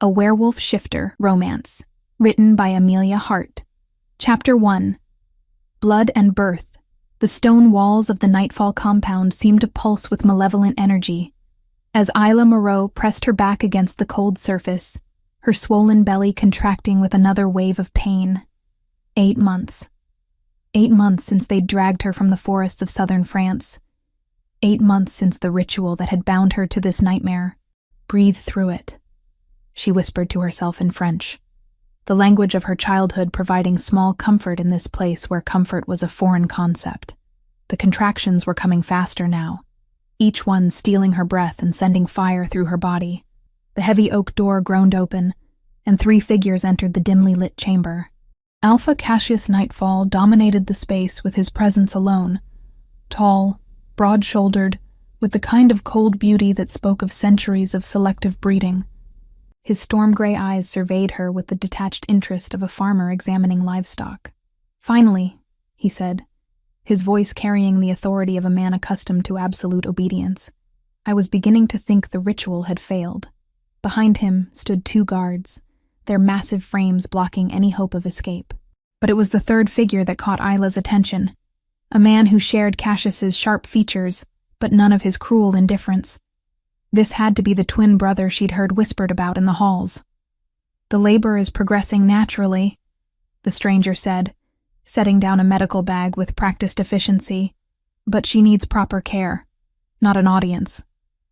A Werewolf Shifter Romance, written by Amelia Hart. Chapter 1. Blood and Birth. The stone walls of the Nightfall compound seemed to pulse with malevolent energy. As Isla Moreau pressed her back against the cold surface, her swollen belly contracting with another wave of pain. 8 months. 8 months since they'd dragged her from the forests of southern France. 8 months since the ritual that had bound her to this nightmare. Breathe through it, she whispered to herself in French, the language of her childhood providing small comfort in this place where comfort was a foreign concept. The contractions were coming faster now, each one stealing her breath and sending fire through her body. The heavy oak door groaned open, and 3 figures entered the dimly lit chamber. Alpha Cassius Nightfall dominated the space with his presence alone, tall, broad-shouldered, with the kind of cold beauty that spoke of centuries of selective breeding. His storm-gray eyes surveyed her with the detached interest of a farmer examining livestock. "Finally," he said, his voice carrying the authority of a man accustomed to absolute obedience. "I was beginning to think the ritual had failed." Behind him stood 2 guards, their massive frames blocking any hope of escape. But it was the 3rd figure that caught Isla's attention, a man who shared Cassius's sharp features, but none of his cruel indifference. This had to be the twin brother she'd heard whispered about in the halls. "The labor is progressing naturally," the stranger said, setting down a medical bag with practiced efficiency. "But she needs proper care, not an audience."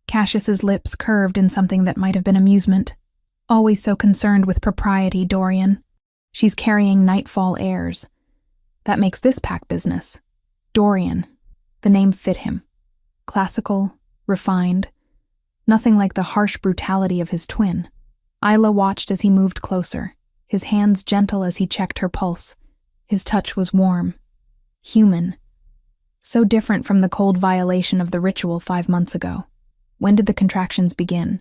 Cassius's lips curved in something that might have been amusement. "Always so concerned with propriety, Dorian. She's carrying Nightfall heirs. That makes this pack business." Dorian. The name fit him. Classical, refined, nothing like the harsh brutality of his twin. Isla watched as he moved closer, his hands gentle as he checked her pulse. His touch was warm, human, so different from the cold violation of the ritual 5 months ago. "When did the contractions begin?"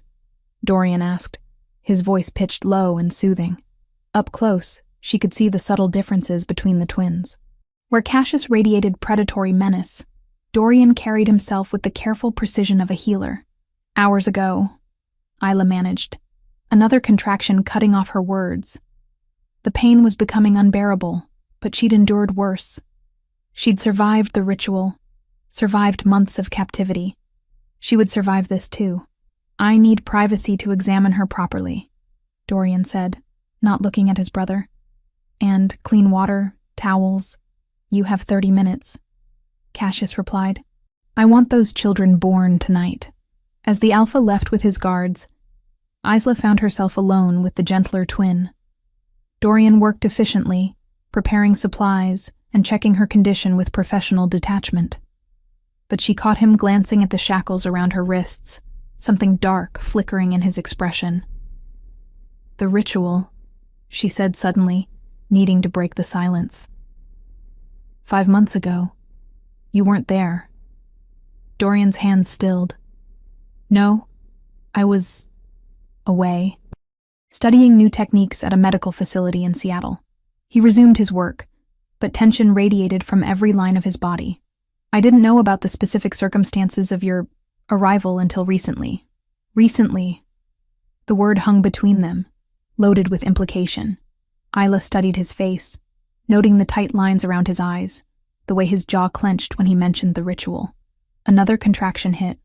Dorian asked, his voice pitched low and soothing. Up close, she could see the subtle differences between the twins. Where Cassius radiated predatory menace, Dorian carried himself with the careful precision of a healer. "Hours ago," Isla managed, another contraction cutting off her words. The pain was becoming unbearable, but she'd endured worse. She'd survived the ritual, survived months of captivity. She would survive this too. "I need privacy to examine her properly," Dorian said, not looking at his brother. "And clean water, towels. You have 30 minutes. Cassius replied. "I want those children born tonight." As the Alpha left with his guards, Isla found herself alone with the gentler twin. Dorian worked efficiently, preparing supplies and checking her condition with professional detachment. But she caught him glancing at the shackles around her wrists, something dark flickering in his expression. "The ritual," she said suddenly, needing to break the silence. "5 months ago. You weren't there." Dorian's hands stilled. "No, I was away, studying new techniques at a medical facility in Seattle." He resumed his work, but tension radiated from every line of his body. "I didn't know about the specific circumstances of your arrival until recently." Recently. The word hung between them, loaded with implication. Isla studied his face, noting the tight lines around his eyes, the way his jaw clenched when he mentioned the ritual. Another contraction hit,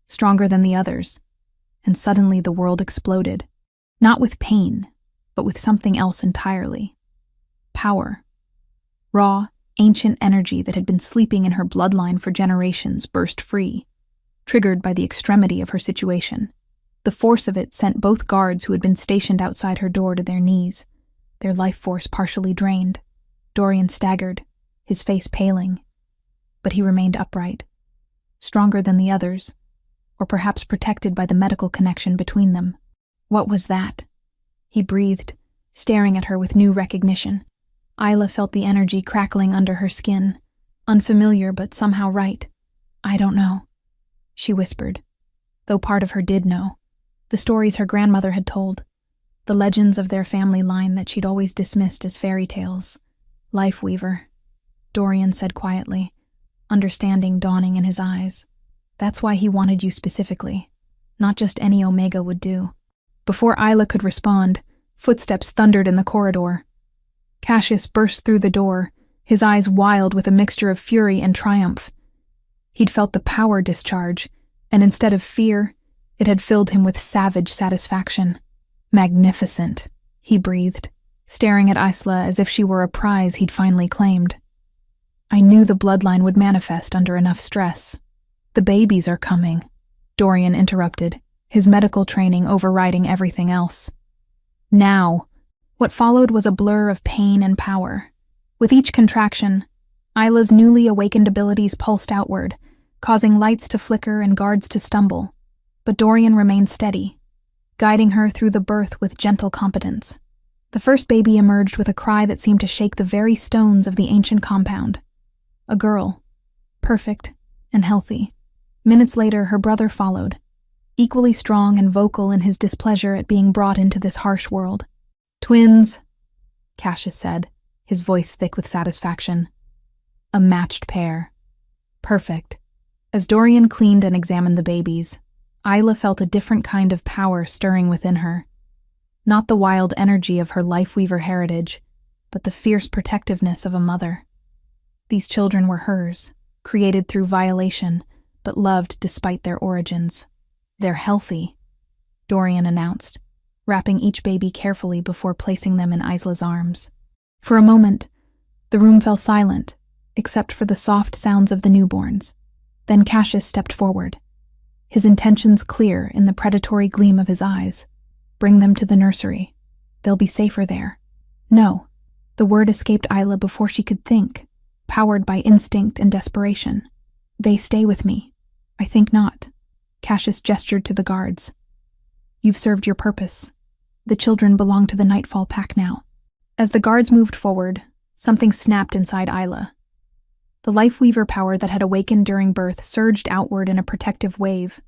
stronger than the others, and suddenly the world exploded. Not with pain, but with something else entirely. Power. Raw, ancient energy that had been sleeping in her bloodline for generations burst free, triggered by the extremity of her situation. The force of it sent both guards who had been stationed outside her door to their knees, their life force partially drained. Dorian staggered, his face paling, but he remained upright, stronger than the others, or perhaps protected by the medical connection between them. "What was that?" he breathed, staring at her with new recognition. Isla felt the energy crackling under her skin, unfamiliar but somehow right. "I don't know," she whispered, though part of her did know. The stories her grandmother had told, the legends of their family line that she'd always dismissed as fairy tales. "Life weaver," Dorian said quietly, understanding dawning in his eyes. "That's why he wanted you specifically. Not just any Omega would do." Before Isla could respond, footsteps thundered in the corridor. Cassius burst through the door, his eyes wild with a mixture of fury and triumph. He'd felt the power discharge, and instead of fear, it had filled him with savage satisfaction. "Magnificent," he breathed, staring at Isla as if she were a prize he'd finally claimed. "I knew the bloodline would manifest under enough stress." "The babies are coming," Dorian interrupted, his medical training overriding everything else. "Now." What followed was a blur of pain and power. With each contraction, Isla's newly awakened abilities pulsed outward, causing lights to flicker and guards to stumble. But Dorian remained steady, guiding her through the birth with gentle competence. The first baby emerged with a cry that seemed to shake the very stones of the ancient compound. A girl, perfect and healthy. Minutes later, her brother followed, equally strong and vocal in his displeasure at being brought into this harsh world. "Twins," Cassius said, his voice thick with satisfaction. "A matched pair. Perfect." As Dorian cleaned and examined the babies, Isla felt a different kind of power stirring within her. Not the wild energy of her Lifeweaver heritage, but the fierce protectiveness of a mother. These children were hers, created through violation, but loved despite their origins. "They're healthy," Dorian announced, wrapping each baby carefully before placing them in Isla's arms. For a moment, the room fell silent, except for the soft sounds of the newborns. Then Cassius stepped forward, his intentions clear in the predatory gleam of his eyes. "Bring them to the nursery. They'll be safer there." "No." The word escaped Isla before she could think, powered by instinct and desperation. "They stay with me." "I think not." Cassius gestured to the guards. "You've served your purpose. The children belong to the Nightfall Pack now." As the guards moved forward, something snapped inside Isla. The Lifeweaver power that had awakened during birth surged outward in a protective wave.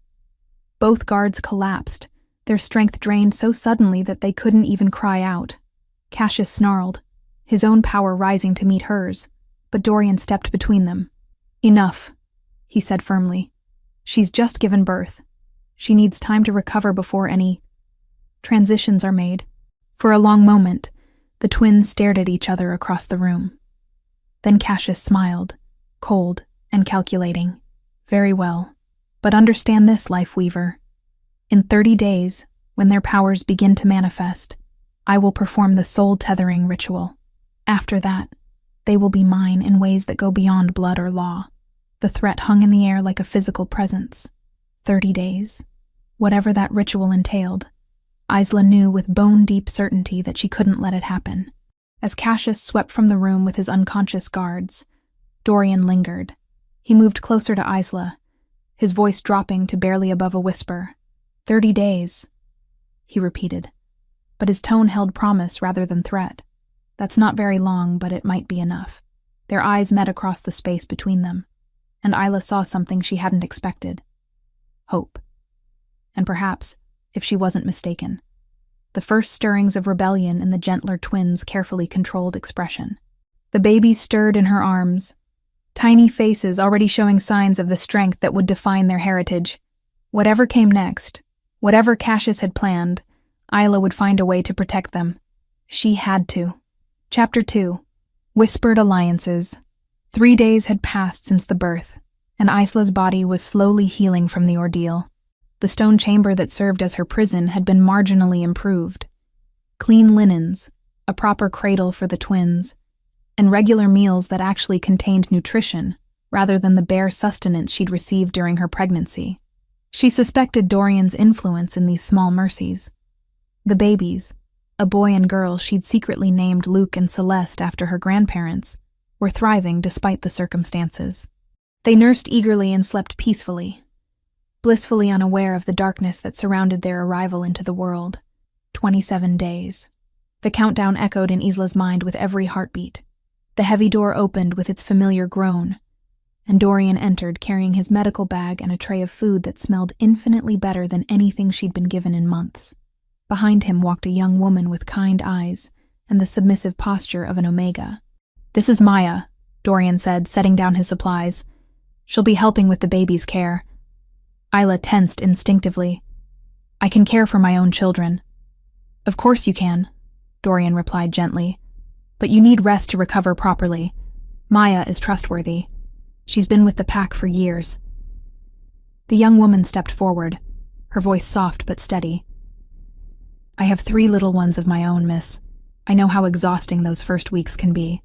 Both guards collapsed, their strength drained so suddenly that they couldn't even cry out. Cassius snarled, his own power rising to meet hers, but Dorian stepped between them. "Enough," he said firmly. "She's just given birth. She needs time to recover before any transitions are made." For a long moment, the twins stared at each other across the room. Then Cassius smiled, cold and calculating. "Very well. But understand this, Lifeweaver. In 30 days, when their powers begin to manifest, I will perform the soul tethering ritual. After that, they will be mine in ways that go beyond blood or law." The threat hung in the air like a physical presence. 30 days. Whatever that ritual entailed, Isla knew with bone-deep certainty that she couldn't let it happen. As Cassius swept from the room with his unconscious guards, Dorian lingered. He moved closer to Isla, his voice dropping to barely above a whisper. 30 days, he repeated, but his tone held promise rather than threat. "That's not very long, but it might be enough." Their eyes met across the space between them, and Isla saw something she hadn't expected. Hope. And perhaps, if she wasn't mistaken, the first stirrings of rebellion in the gentler twins' carefully controlled expression. The babies stirred in her arms, tiny faces already showing signs of the strength that would define their heritage. Whatever came next, whatever Cassius had planned, Isla would find a way to protect them. She had to. Chapter 2. Whispered Alliances. 3 days had passed since the birth, and Isla's body was slowly healing from the ordeal. The stone chamber that served as her prison had been marginally improved. Clean linens, a proper cradle for the twins, and regular meals that actually contained nutrition, rather than the bare sustenance she'd received during her pregnancy. She suspected Dorian's influence in these small mercies. The babies, a boy and girl she'd secretly named Luke and Celeste after her grandparents, were thriving despite the circumstances. They nursed eagerly and slept peacefully, blissfully unaware of the darkness that surrounded their arrival into the world. 27 days. The countdown echoed in Isla's mind with every heartbeat. The heavy door opened with its familiar groan, and Dorian entered carrying his medical bag and a tray of food that smelled infinitely better than anything she'd been given in months. Behind him walked a young woman with kind eyes and the submissive posture of an Omega. "This is Maya," Dorian said, setting down his supplies. "She'll be helping with the baby's care." Isla tensed instinctively. I can care for my own children." "Of course you can," Dorian replied gently. "But you need rest to recover properly. Maya is trustworthy. She's been with the pack for years." The young woman stepped forward, her voice soft but steady. "I have 3 little ones of my own, miss. I know how exhausting those first weeks can be."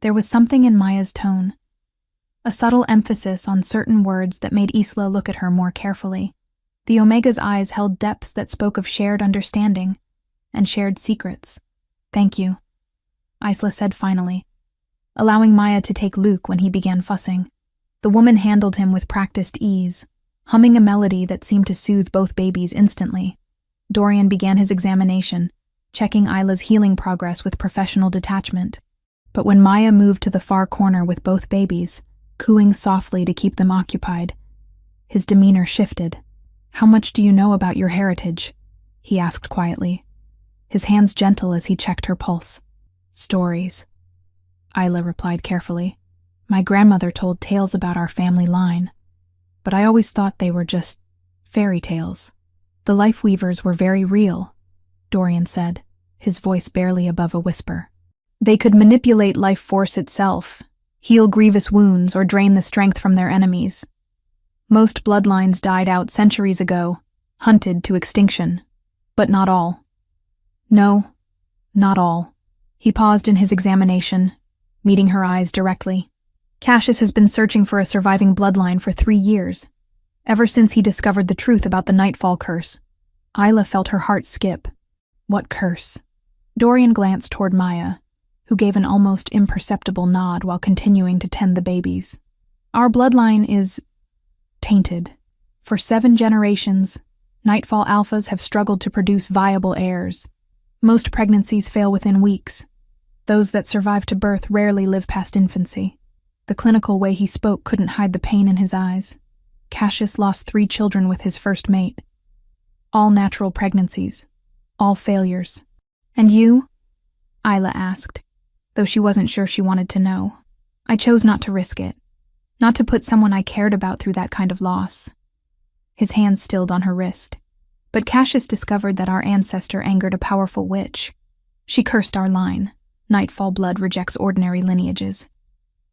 There was something in Maya's tone, a subtle emphasis on certain words that made Isla look at her more carefully. The Omega's eyes held depths that spoke of shared understanding and shared secrets. "Thank you," Isla said finally, allowing Maya to take Luke when he began fussing. The woman handled him with practiced ease, humming a melody that seemed to soothe both babies instantly. Dorian began his examination, checking Isla's healing progress with professional detachment. But when Maya moved to the far corner with both babies, cooing softly to keep them occupied, his demeanor shifted. "How much do you know about your heritage?" he asked quietly, his hands gentle as he checked her pulse. "Stories," Isla replied carefully. "My grandmother told tales about our family line, but I always thought they were just fairy tales." "The life weavers were very real," Dorian said, his voice barely above a whisper. "They could manipulate life force itself, heal grievous wounds, or drain the strength from their enemies. Most bloodlines died out centuries ago, hunted to extinction. But not all. No, not all." He paused in his examination, meeting her eyes directly. "Cassius has been searching for a surviving bloodline for 3 years, ever since he discovered the truth about the Nightfall curse." Isla felt her heart skip. "What curse?" Dorian glanced toward Maya, who gave an almost imperceptible nod while continuing to tend the babies. "Our bloodline is tainted. For 7 generations, Nightfall alphas have struggled to produce viable heirs. Most pregnancies fail within weeks. Those that survive to birth rarely live past infancy." The clinical way he spoke couldn't hide the pain in his eyes. Cassius lost 3 children with his first mate. All natural pregnancies. All failures. "And you?" Isla asked, though she wasn't sure she wanted to know. "I chose not to risk it. Not to put someone I cared about through that kind of loss." His hand stilled on her wrist. "But Cassius discovered that our ancestor angered a powerful witch. She cursed our line. Nightfall blood rejects ordinary lineages.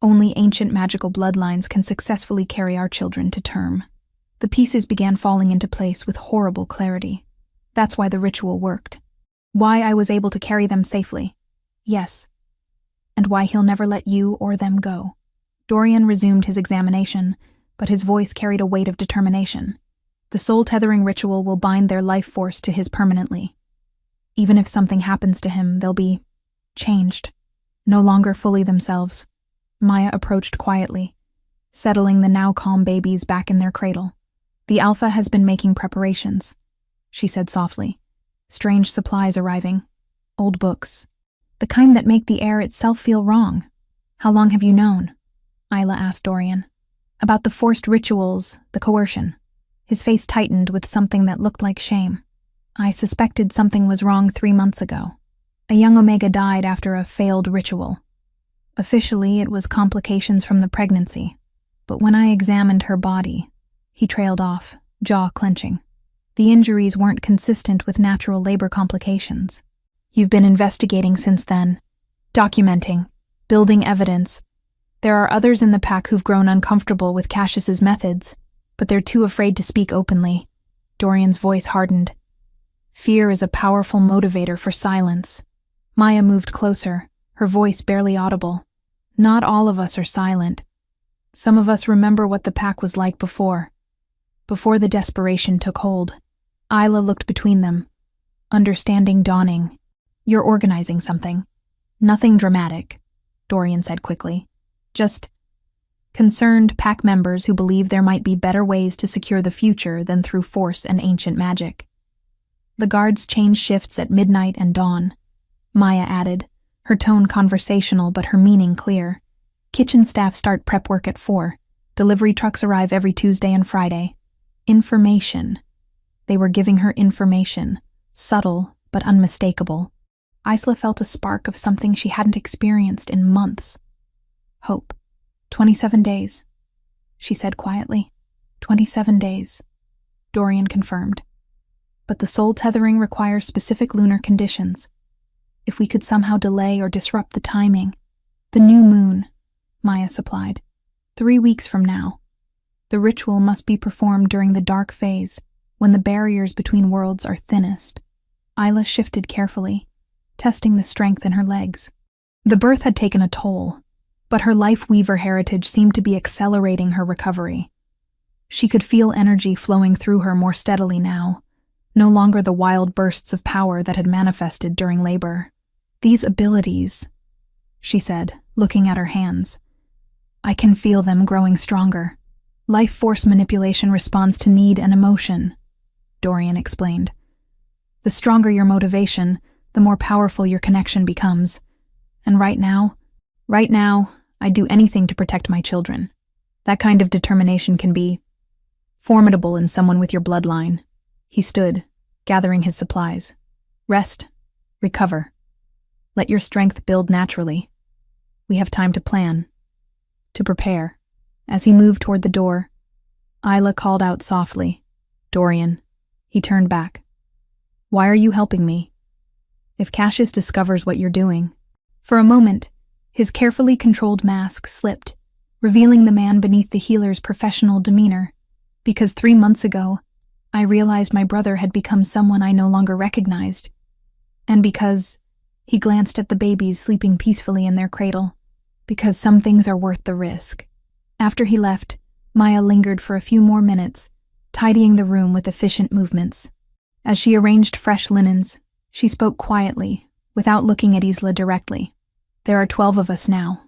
Only ancient magical bloodlines can successfully carry our children to term." The pieces began falling into place with horrible clarity. That's why the ritual worked. Why I was able to carry them safely. Yes. And why he'll never let you or them go. Dorian resumed his examination, but his voice carried a weight of determination. "The soul-tethering ritual will bind their life force to his permanently. Even if something happens to him, they'll be changed, no longer fully themselves." Maya approached quietly, settling the now calm babies back in their cradle. "The Alpha has been making preparations," she said softly. "Strange supplies arriving. Old books. The kind that make the Heir itself feel wrong." "How long have you known?" Isla asked Dorian. "About the forced rituals, the coercion." His face tightened with something that looked like shame. "I suspected something was wrong 3 months ago. A young Omega died after a failed ritual. Officially, it was complications from the pregnancy, but when I examined her body," he trailed off, jaw clenching. "The injuries weren't consistent with natural labor complications." "You've been investigating since then, documenting, building evidence. There are others in the pack who've grown uncomfortable with Cassius's methods, but they're too afraid to speak openly." Dorian's voice hardened. "Fear is a powerful motivator for silence." Maya moved closer, her voice barely audible. "Not all of us are silent. Some of us remember what the pack was like before the desperation took hold." Isla looked between them, understanding dawning. "You're organizing something." "Nothing dramatic," Dorian said quickly. "Just concerned pack members who believe there might be better ways to secure the future than through force and ancient magic." "The guards change shifts at midnight and dawn," Maya added, her tone conversational but her meaning clear. "Kitchen staff start prep work at 4. Delivery trucks arrive every Tuesday and Friday." Information. They were giving her information, subtle but unmistakable. Isla felt a spark of something she hadn't experienced in months. "Hope. 27 days," she said quietly. 27 days, Dorian confirmed. but the soul tethering requires specific lunar conditions. If we could somehow delay or disrupt the timing. The new moon, Maya supplied. 3 weeks from now. The ritual must be performed during the dark phase, when the barriers between worlds are thinnest. Isla shifted carefully, testing the strength in her legs. The birth had taken a toll, but her life weaver heritage seemed to be accelerating her recovery. She could feel energy flowing through her more steadily now, no longer the wild bursts of power that had manifested during labor. These abilities, she said, looking at her hands. I can feel them growing stronger. Life force manipulation responds to need and emotion, Dorian explained. The stronger your motivation, the more powerful your connection becomes. And right now, I'd do anything to protect my children. That kind of determination can be formidable in someone with your bloodline. He stood, gathering his supplies. Rest, recover. Let your strength build naturally. We have time to plan, to prepare. As he moved toward the door, Isla called out softly, Dorian. He turned back. Why are you helping me? If Cassius discovers what you're doing. For a moment, his carefully controlled mask slipped, revealing the man beneath the healer's professional demeanor. Because 3 months ago, I realized my brother had become someone I no longer recognized. And because he glanced at the babies sleeping peacefully in their cradle. Because some things are worth the risk. After he left, Maya lingered for a few more minutes, tidying the room with efficient movements. As she arranged fresh linens, she spoke quietly, without looking at Isla directly. There are 12 of us now.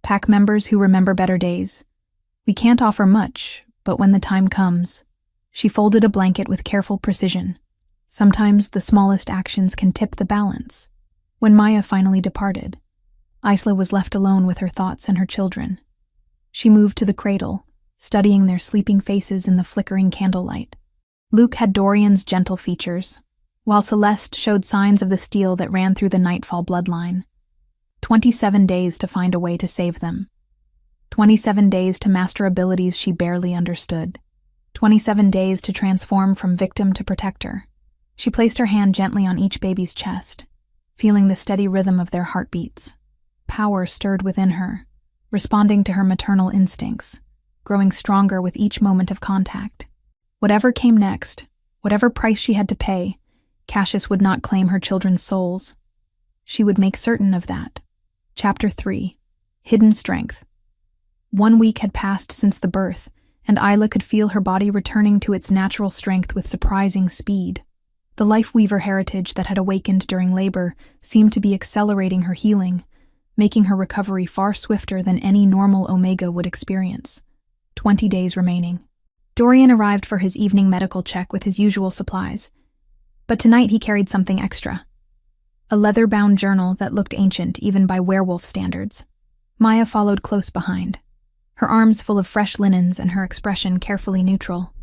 Pack members who remember better days. We can't offer much, but when the time comes. She folded a blanket with careful precision. Sometimes the smallest actions can tip the balance. When Maya finally departed, Isla was left alone with her thoughts and her children. She moved to the cradle, studying their sleeping faces in the flickering candlelight. Luke had Dorian's gentle features, while Celeste showed signs of the steel that ran through the Nightfall bloodline. 27 days to find a way to save them. 27 days to master abilities she barely understood. 27 days to transform from victim to protector. She placed her hand gently on each baby's chest, feeling the steady rhythm of their heartbeats. Power stirred within her, responding to her maternal instincts, growing stronger with each moment of contact. Whatever came next, whatever price she had to pay, Cassius would not claim her children's souls. She would make certain of that. Chapter 3. Hidden Strength. 1 week had passed since the birth, and Isla could feel her body returning to its natural strength with surprising speed. The life weaver heritage that had awakened during labor seemed to be accelerating her healing, making her recovery far swifter than any normal Omega would experience. 20 days remaining. Dorian arrived for his evening medical check with his usual supplies, but tonight he carried something extra. A leather-bound journal that looked ancient even by werewolf standards. Maya followed close behind, her arms full of fresh linens and her expression carefully neutral.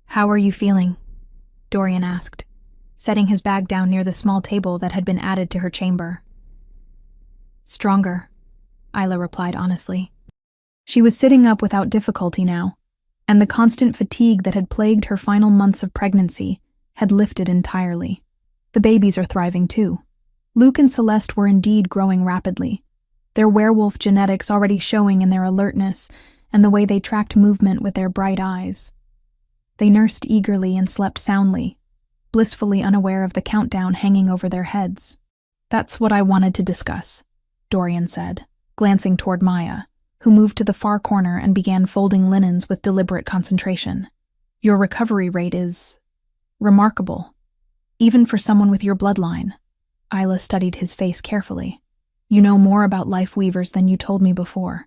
"How are you feeling?" Dorian asked, setting his bag down near the small table that had been added to her chamber. "Stronger," Isla replied honestly. She was sitting up without difficulty now, and the constant fatigue that had plagued her final months of pregnancy had lifted entirely. The babies are thriving too. Luke and Celeste were indeed growing rapidly, their werewolf genetics already showing in their alertness and the way they tracked movement with their bright eyes. They nursed eagerly and slept soundly, blissfully unaware of the countdown hanging over their heads. "That's what I wanted to discuss," Dorian said, glancing toward Maya, who moved to the far corner and began folding linens with deliberate concentration. "Your recovery rate is remarkable, even for someone with your bloodline." Isla studied his face carefully. "You know more about life weavers than you told me before."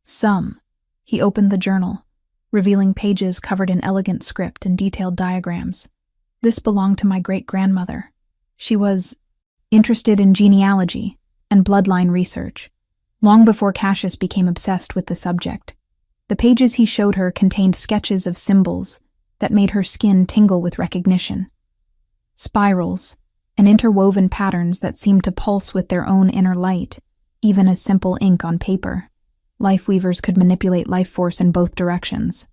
"Some." He opened the journal, revealing pages covered in elegant script and detailed diagrams. "This belonged to my great-grandmother. She was interested in genealogy and bloodline research, long before Cassius became obsessed with the subject. The pages he showed her contained sketches of symbols that made her skin tingle with recognition. Spirals and interwoven patterns that seemed to pulse with their own inner light, even as simple ink on paper. Life weavers could manipulate life force in both directions,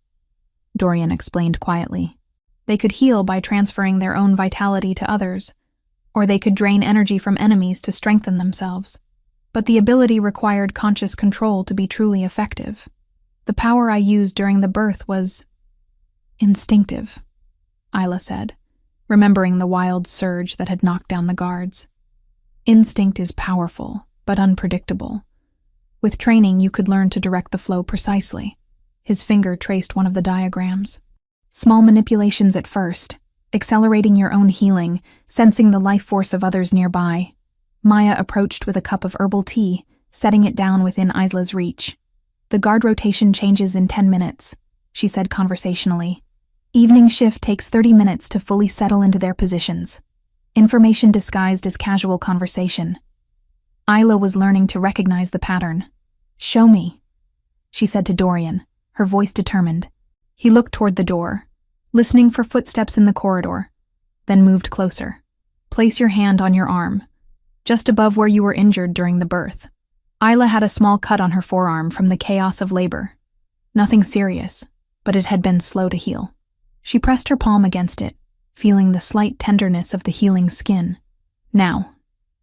Dorian explained quietly. They could heal by transferring their own vitality to others, or they could drain energy from enemies to strengthen themselves. But the ability required conscious control to be truly effective. The power I used during the birth was instinctive, Isla said, remembering the wild surge that had knocked down the guards. Instinct is powerful, but unpredictable. With training, you could learn to direct the flow precisely. His finger traced one of the diagrams. Small manipulations at first, accelerating your own healing, sensing the life force of others nearby. Maya approached with a cup of herbal tea, setting it down within Isla's reach. The guard rotation changes in 10 minutes, she said conversationally. Evening shift takes 30 minutes to fully settle into their positions. Information disguised as casual conversation. Isla was learning to recognize the pattern. "Show me," she said to Dorian, her voice determined. He looked toward the door, listening for footsteps in the corridor, then moved closer. "Place your hand on your arm, just above where you were injured during the birth." Isla had a small cut on her forearm from the chaos of labor. Nothing serious, but it had been slow to heal. She pressed her palm against it, feeling the slight tenderness of the healing skin. "Now,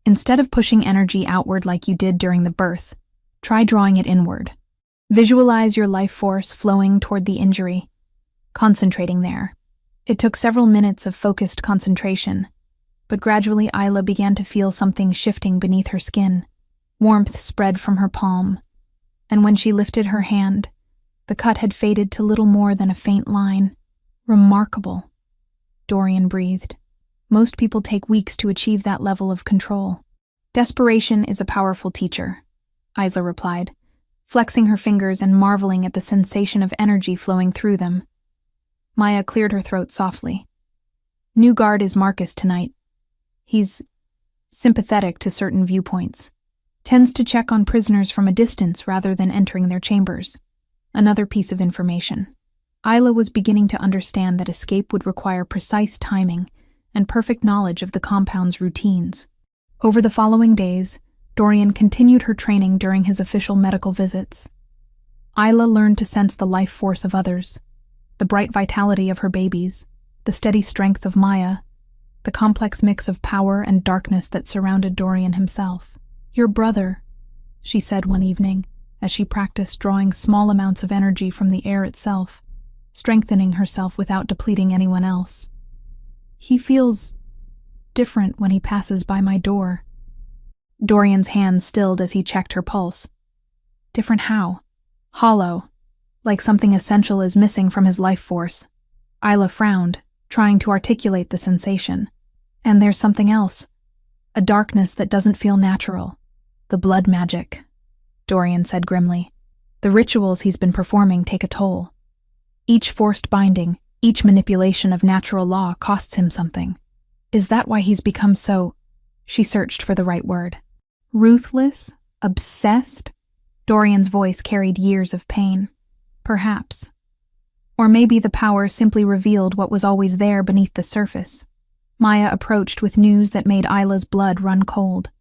instead of pushing energy outward like you did during the birth, try drawing it inward. Visualize your life force flowing toward the injury, concentrating there." It took several minutes of focused concentration, but gradually Isla began to feel something shifting beneath her skin. Warmth spread from her palm, and when she lifted her hand, the cut had faded to little more than a faint line. "Remarkable," Dorian breathed. "Most people take weeks to achieve that level of control." "Desperation is a powerful teacher," Isla replied, flexing her fingers and marveling at the sensation of energy flowing through them. Maya cleared her throat softly. "New guard is Marcus tonight. He's sympathetic to certain viewpoints. Tends to check on prisoners from a distance rather than entering their chambers." Another piece of information. Isla was beginning to understand that escape would require precise timing and perfect knowledge of the compound's routines. Over the following days, Dorian continued her training during his official medical visits. Isla learned to sense the life force of others, the bright vitality of her babies, the steady strength of Maya, the complex mix of power and darkness that surrounded Dorian himself. "Your brother," she said one evening, as she practiced drawing small amounts of energy from the air itself, strengthening herself without depleting anyone else. "He feels different when he passes by my door." Dorian's hand stilled as he checked her pulse. "Different how?" "Hollow, like something essential is missing from his life force." Isla frowned, trying to articulate the sensation. "And there's something else, a darkness that doesn't feel natural. The blood magic," Dorian said grimly. "The rituals he's been performing take a toll. Each forced binding, each manipulation of natural law costs him something. Is that why he's become so—" She searched for the right word. "Ruthless? Obsessed?" Dorian's voice carried years of pain. "Perhaps. Or maybe the power simply revealed what was always there beneath the surface." Maya approached with news that made Isla's blood run cold.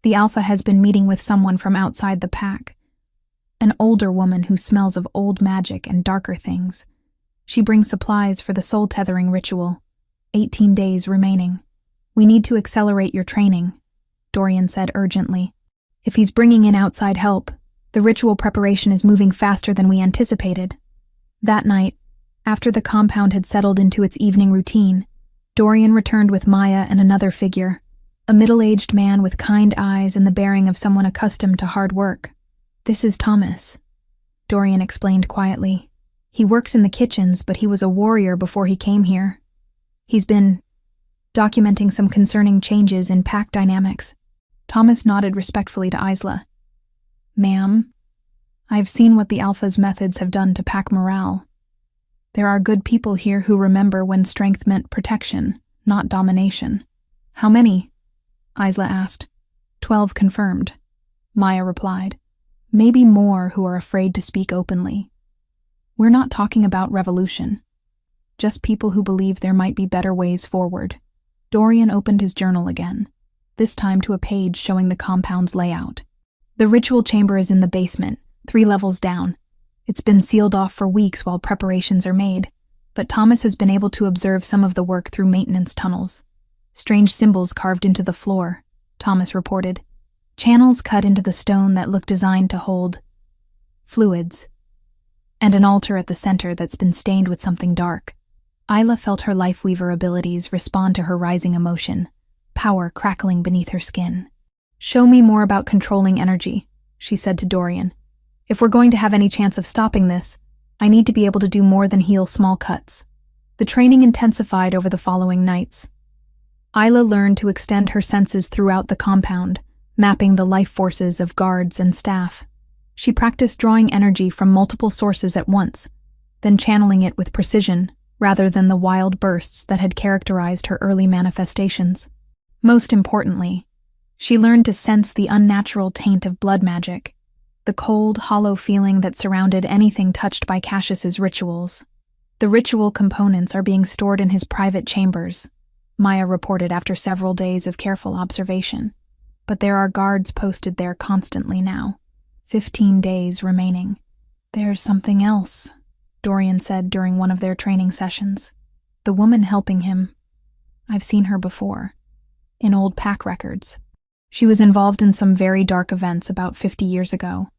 "The Alpha has been meeting with someone from outside the pack. An older woman who smells of old magic and darker things. She brings supplies for the soul-tethering ritual. 18 days remaining. We need to accelerate your training," Dorian said urgently. "If he's bringing in outside help, the ritual preparation is moving faster than we anticipated." That night, after the compound had settled into its evening routine, Dorian returned with Maya and another figure, a middle-aged man with kind eyes and the bearing of someone accustomed to hard work. "This is Thomas," Dorian explained quietly. "He works in the kitchens, but he was a warrior before he came here. He's been documenting some concerning changes in pack dynamics." Thomas nodded respectfully to Isla. "Ma'am, I've seen what the Alpha's methods have done to pack morale. There are good people here who remember when strength meant protection, not domination." "How many?" Isla asked. 12 confirmed," Maya replied. "Maybe more who are afraid to speak openly. We're not talking about revolution. Just people who believe there might be better ways forward." Dorian opened his journal again, this time to a page showing the compound's layout. "The ritual chamber is in the basement, 3 levels down. It's been sealed off for weeks while preparations are made. but Thomas has been able to observe some of the work through maintenance tunnels. Strange symbols carved into the floor, Thomas reported. Channels cut into the stone that look designed to hold fluids, and an altar at the center that's been stained with something dark. Isla felt her Lifeweaver abilities respond to her rising emotion, power crackling beneath her skin. "Show me more about controlling energy," she said to Dorian. "If we're going to have any chance of stopping this, I need to be able to do more than heal small cuts." The training intensified over the following nights. Isla learned to extend her senses throughout the compound, mapping the life forces of guards and staff. She practiced drawing energy from multiple sources at once, then channeling it with precision rather than the wild bursts that had characterized her early manifestations. Most importantly, she learned to sense the unnatural taint of blood magic, the cold, hollow feeling that surrounded anything touched by Cassius's rituals. "The ritual components are being stored in his private chambers," Maya reported after several days of careful observation. "But there are guards posted there constantly now. 15 days remaining." "There's something else," Dorian said during one of their training sessions. "The woman helping him. I've seen her before, in old pack records. She was involved in some very dark events about 50 years ago."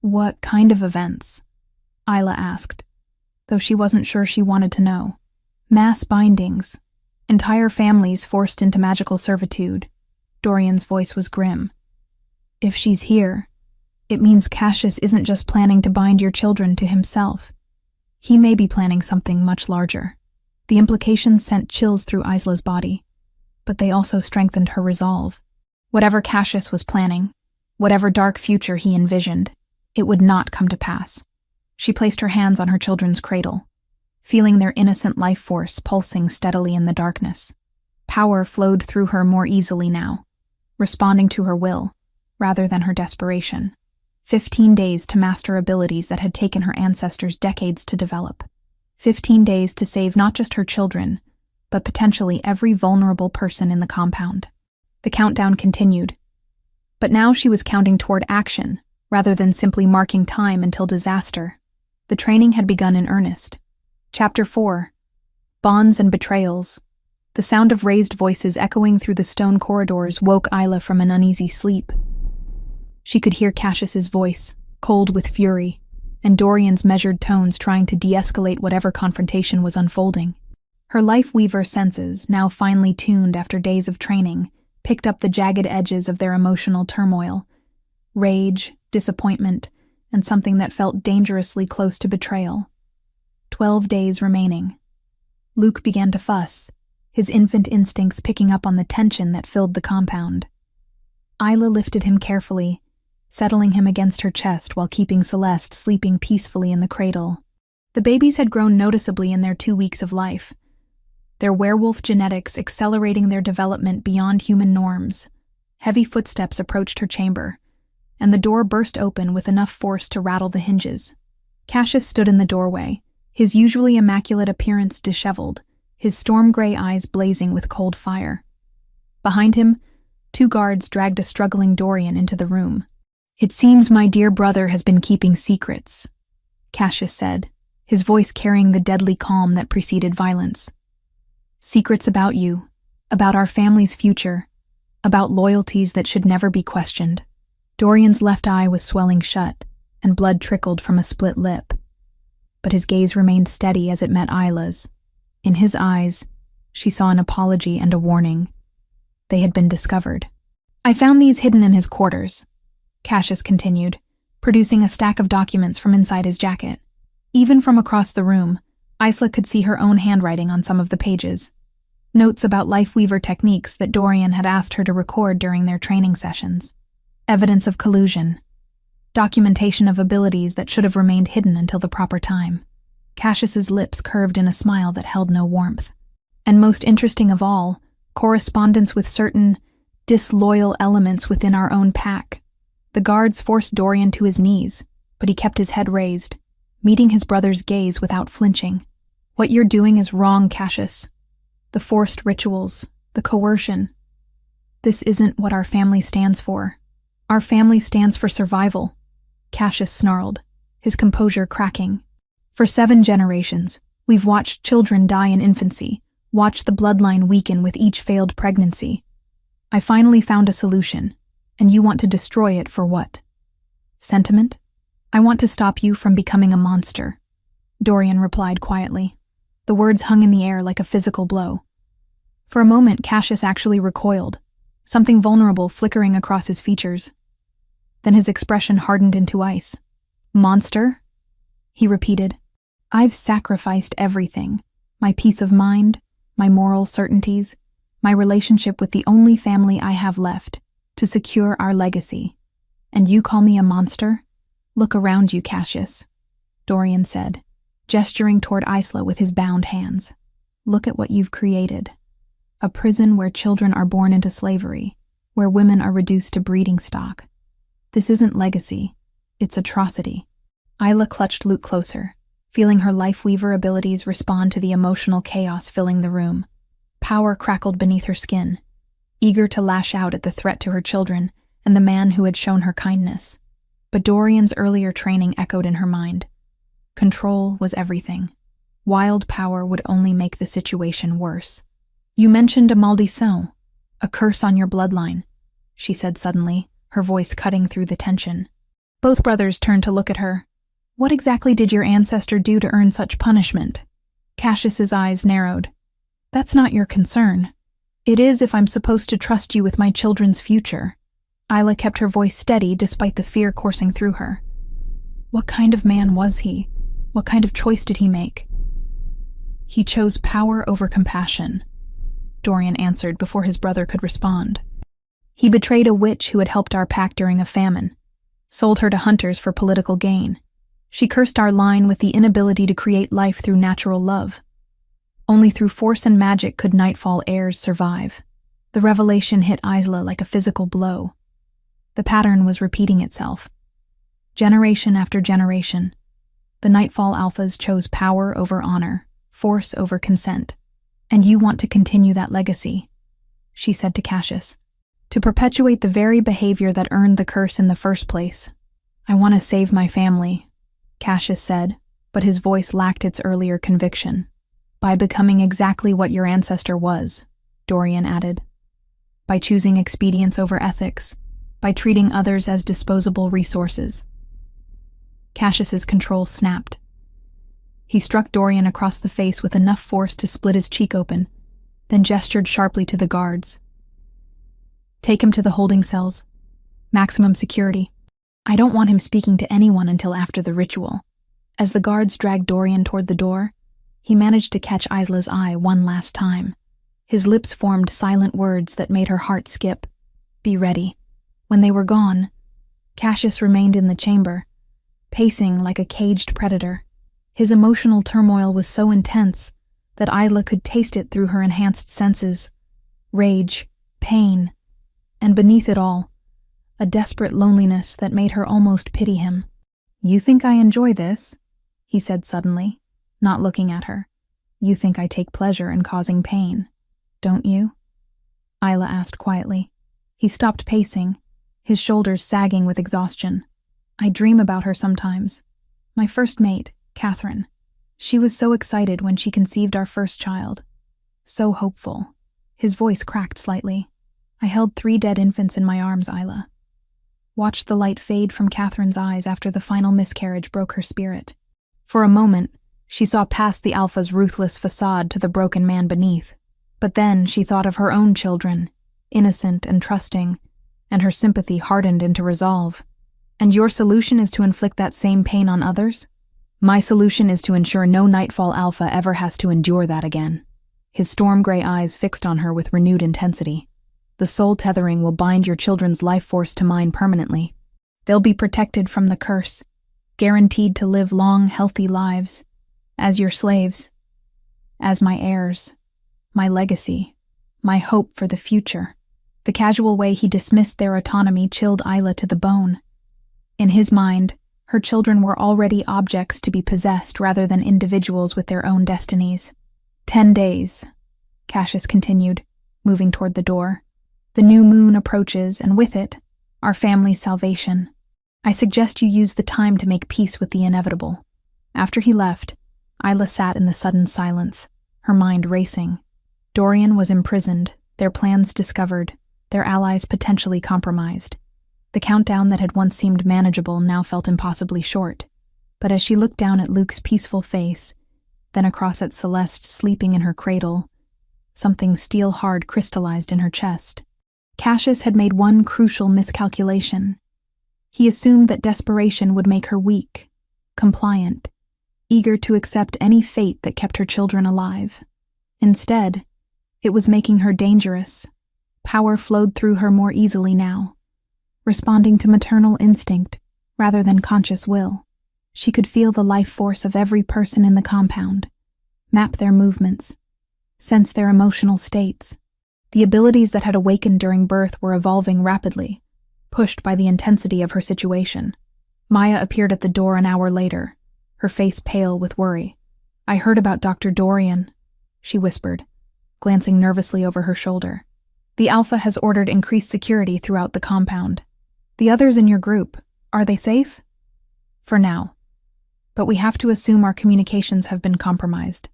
"What kind of events?" Isla asked, though she wasn't sure she wanted to know. "Mass bindings. Entire families forced into magical servitude." Dorian's voice was grim. "If she's here, it means Cassius isn't just planning to bind your children to himself. He may be planning something much larger." The implications sent chills through Isla's body, but they also strengthened her resolve. Whatever Cassius was planning, whatever dark future he envisioned, it would not come to pass. She placed her hands on her children's cradle, feeling their innocent life force pulsing steadily in the darkness. Power flowed through her more easily now, responding to her will, rather than her desperation. 15 days to master abilities that had taken her ancestors decades to develop. 15 days to save not just her children, but potentially every vulnerable person in the compound. The countdown continued. But now she was counting toward action, rather than simply marking time until disaster. The training had begun in earnest. Chapter 4. Bonds and Betrayals. The sound of raised voices echoing through the stone corridors woke Isla from an uneasy sleep. She could hear Cassius's voice, cold with fury, and Dorian's measured tones trying to de-escalate whatever confrontation was unfolding. Her Lifeweaver senses, now finely tuned after days of training, picked up the jagged edges of their emotional turmoil. Rage, disappointment, and something that felt dangerously close to betrayal. 12 days remaining. Luke began to fuss, his infant instincts picking up on the tension that filled the compound. Isla lifted him carefully, settling him against her chest while keeping Celeste sleeping peacefully in the cradle. The babies had grown noticeably in their 2 weeks of life, their werewolf genetics accelerating their development beyond human norms. Heavy footsteps approached her chamber, and the door burst open with enough force to rattle the hinges. Cassius stood in the doorway, his usually immaculate appearance disheveled, his storm-gray eyes blazing with cold fire. Behind him, 2 guards dragged a struggling Dorian into the room. "It seems my dear brother has been keeping secrets," Cassius said, his voice carrying the deadly calm that preceded violence. "Secrets about you, about our family's future, about loyalties that should never be questioned." Dorian's left eye was swelling shut, and blood trickled from a split lip. But his gaze remained steady as it met Isla's. In his eyes, she saw an apology and a warning. They had been discovered. "I found these hidden in his quarters," Cassius continued, producing a stack of documents from inside his jacket. Even from across the room, Isla could see her own handwriting on some of the pages. Notes about Lifeweaver techniques that Dorian had asked her to record during their training sessions. Evidence of collusion. Documentation of abilities that should have remained hidden until the proper time. Cassius's lips curved in a smile that held no warmth. And most interesting of all, correspondence with certain disloyal elements within our own pack. The guards forced Dorian to his knees, but he kept his head raised, meeting his brother's gaze without flinching. "What you're doing is wrong, Cassius. The forced rituals, the coercion. This isn't what our family stands for. Our family stands for survival," Cassius snarled, his composure cracking. "For 7 generations, We've watched children die in infancy, watched the bloodline weaken with each failed pregnancy. I finally found a solution, and you want to destroy it for what? Sentiment? I want to stop you from becoming a monster, Dorian replied quietly. The words hung in the air like a physical blow. For a moment, Cassius actually recoiled, something vulnerable flickering across his features. Then his expression hardened into ice. Monster? He repeated. I've sacrificed everything. My peace of mind, my moral certainties, my relationship with the only family I have left, to secure our legacy. And you call me a monster? Look around you, Cassius, Dorian said, gesturing toward Isla with his bound hands. Look at what you've created. A prison where children are born into slavery, where women are reduced to breeding stock. This isn't legacy, it's atrocity. Isla clutched Luke closer, feeling her life-weaver abilities respond to the emotional chaos filling the room. Power crackled beneath her skin, eager to lash out at the threat to her children and the man who had shown her kindness. But Dorian's earlier training echoed in her mind. Control was everything. Wild power would only make the situation worse. You mentioned a maldition, a curse on your bloodline, she said suddenly, her voice cutting through the tension. Both brothers turned to look at her. What exactly did your ancestor do to earn such punishment? Cassius's eyes narrowed. That's not your concern. It is if I'm supposed to trust you with my children's future. Isla kept her voice steady despite the fear coursing through her. What kind of man was he? What kind of choice did he make? He chose power over compassion, Dorian answered before his brother could respond. He betrayed a witch who had helped our pack during a famine, sold her to hunters for political gain. She cursed our line with the inability to create life through natural love. Only through force and magic could Nightfall heirs survive. The revelation hit Isla like a physical blow. The pattern was repeating itself. Generation after generation, the Nightfall Alphas chose power over honor, force over consent. And you want to continue that legacy, she said to Cassius. To perpetuate the very behavior that earned the curse in the first place. I want to save my family, Cassius said, but his voice lacked its earlier conviction. By becoming exactly what your ancestor was, Dorian added. By choosing expedience over ethics, by treating others as disposable resources. Cassius's control snapped. He struck Dorian across the face with enough force to split his cheek open, then gestured sharply to the guards. Take him to the holding cells. Maximum security. I don't want him speaking to anyone until after the ritual. As the guards dragged Dorian toward the door, he managed to catch Isla's eye one last time. His lips formed silent words that made her heart skip. Be ready. When they were gone, Cassius remained in the chamber, pacing like a caged predator. His emotional turmoil was so intense that Isla could taste it through her enhanced senses. Rage, pain, and beneath it all, a desperate loneliness that made her almost pity him. You think I enjoy this? He said suddenly, not looking at her. You think I take pleasure in causing pain, don't you? Isla asked quietly. He stopped pacing, his shoulders sagging with exhaustion. I dream about her sometimes. My first mate, Catherine. She was so excited when she conceived our first child. So hopeful. His voice cracked slightly. I held 3 dead infants in my arms, Isla. Watched the light fade from Catherine's eyes after the final miscarriage broke her spirit. For a moment, she saw past the Alpha's ruthless facade to the broken man beneath. But then she thought of her own children, innocent and trusting, and her sympathy hardened into resolve. And your solution is to inflict that same pain on others? My solution is to ensure no Nightfall Alpha ever has to endure that again. His storm-gray eyes fixed on her with renewed intensity. The soul tethering will bind your children's life force to mine permanently. They'll be protected from the curse, guaranteed to live long, healthy lives, as your slaves, as my heirs, my legacy, my hope for the future. The casual way he dismissed their autonomy chilled Isla to the bone. In his mind, her children were already objects to be possessed rather than individuals with their own destinies. 10 days, Cassius continued, moving toward the door. The new moon approaches, and with it, our family's salvation. I suggest you use the time to make peace with the inevitable. After he left, Isla sat in the sudden silence, her mind racing. Dorian was imprisoned, their plans discovered, their allies potentially compromised. The countdown that had once seemed manageable now felt impossibly short. But as she looked down at Luke's peaceful face, then across at Celeste sleeping in her cradle, something steel-hard crystallized in her chest. Cassius had made one crucial miscalculation. He assumed that desperation would make her weak, compliant, eager to accept any fate that kept her children alive. Instead, it was making her dangerous. Power flowed through her more easily now, responding to maternal instinct rather than conscious will. She could feel the life force of every person in the compound, map their movements, sense their emotional states. The abilities that had awakened during birth were evolving rapidly, pushed by the intensity of her situation. Maya appeared at the door an hour later, her face pale with worry. "I heard about Dr. Dorian," she whispered, glancing nervously over her shoulder. "The Alpha has ordered increased security throughout the compound. The others in your group, are they safe?" "For now. But we have to assume our communications have been compromised."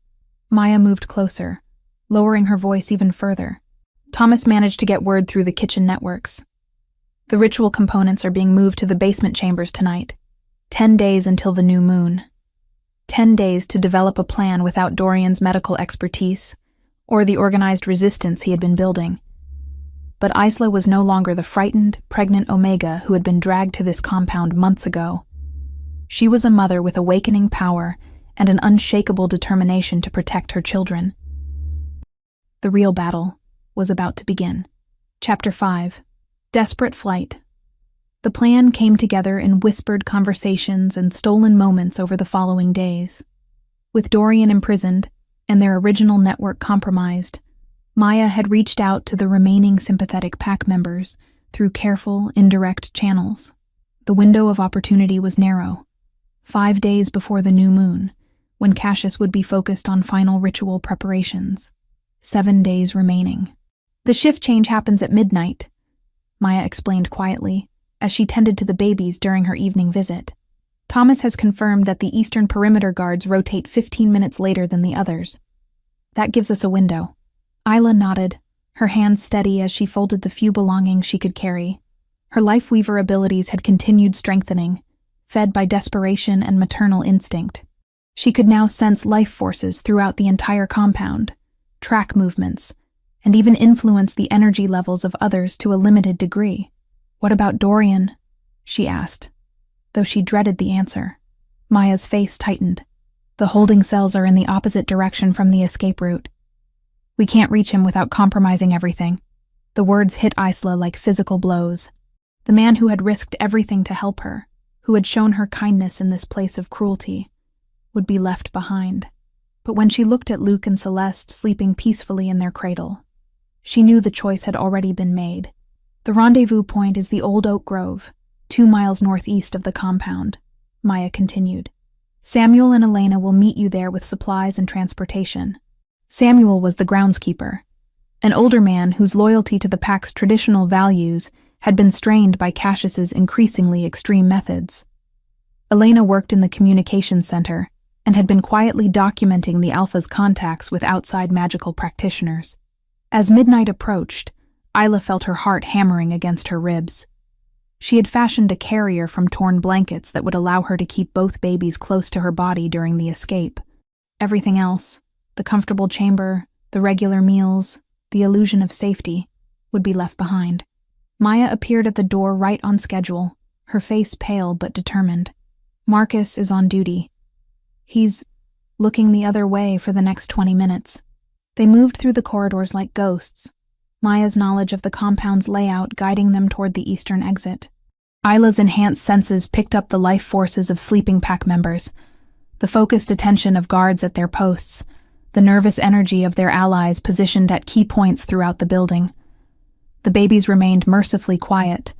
Maya moved closer, lowering her voice even further. "Thomas managed to get word through the kitchen networks. The ritual components are being moved to the basement chambers tonight. 10 days until the new moon. 10 days to develop a plan without Dorian's medical expertise or the organized resistance he had been building. But Isla was no longer the frightened, pregnant Omega who had been dragged to this compound months ago. She was a mother with awakening power and an unshakable determination to protect her children. The real battle was about to begin. Chapter 5. Desperate Flight. The plan came together in whispered conversations and stolen moments over the following days. With Dorian imprisoned and their original network compromised, Maya had reached out to the remaining sympathetic pack members through careful, indirect channels. The window of opportunity was narrow. 5 days before the new moon, when Cassius would be focused on final ritual preparations. 7 days remaining. "The shift change happens at midnight," Maya explained quietly, as she tended to the babies during her evening visit. "Thomas has confirmed that the eastern perimeter guards rotate 15 minutes later than the others. That gives us a window." Isla nodded, her hands steady as she folded the few belongings she could carry. Her Lifeweaver abilities had continued strengthening, fed by desperation and maternal instinct. She could now sense life forces throughout the entire compound, track movements, and even influence the energy levels of others to a limited degree. "What about Dorian?" she asked, though she dreaded the answer. Maya's face tightened. "The holding cells are in the opposite direction from the escape route. We can't reach him without compromising everything." The words hit Isla like physical blows. The man who had risked everything to help her, who had shown her kindness in this place of cruelty, would be left behind. But when she looked at Luke and Celeste sleeping peacefully in their cradle, she knew the choice had already been made. "The rendezvous point is the old oak grove, 2 miles northeast of the compound," Maya continued. "Samuel and Elena will meet you there with supplies and transportation." Samuel was the groundskeeper, an older man whose loyalty to the pack's traditional values had been strained by Cassius's increasingly extreme methods. Elena worked in the communications center and had been quietly documenting the Alpha's contacts with outside magical practitioners. As midnight approached, Isla felt her heart hammering against her ribs. She had fashioned a carrier from torn blankets that would allow her to keep both babies close to her body during the escape. Everything else, the comfortable chamber, the regular meals, the illusion of safety, would be left behind. Maya appeared at the door right on schedule, her face pale but determined. "Marcus is on duty. He's looking the other way for the next 20 minutes." They moved through the corridors like ghosts, Maya's knowledge of the compound's layout guiding them toward the eastern exit. Isla's enhanced senses picked up the life forces of sleeping pack members, the focused attention of guards at their posts, the nervous energy of their allies positioned at key points throughout the building. The babies remained mercifully quiet,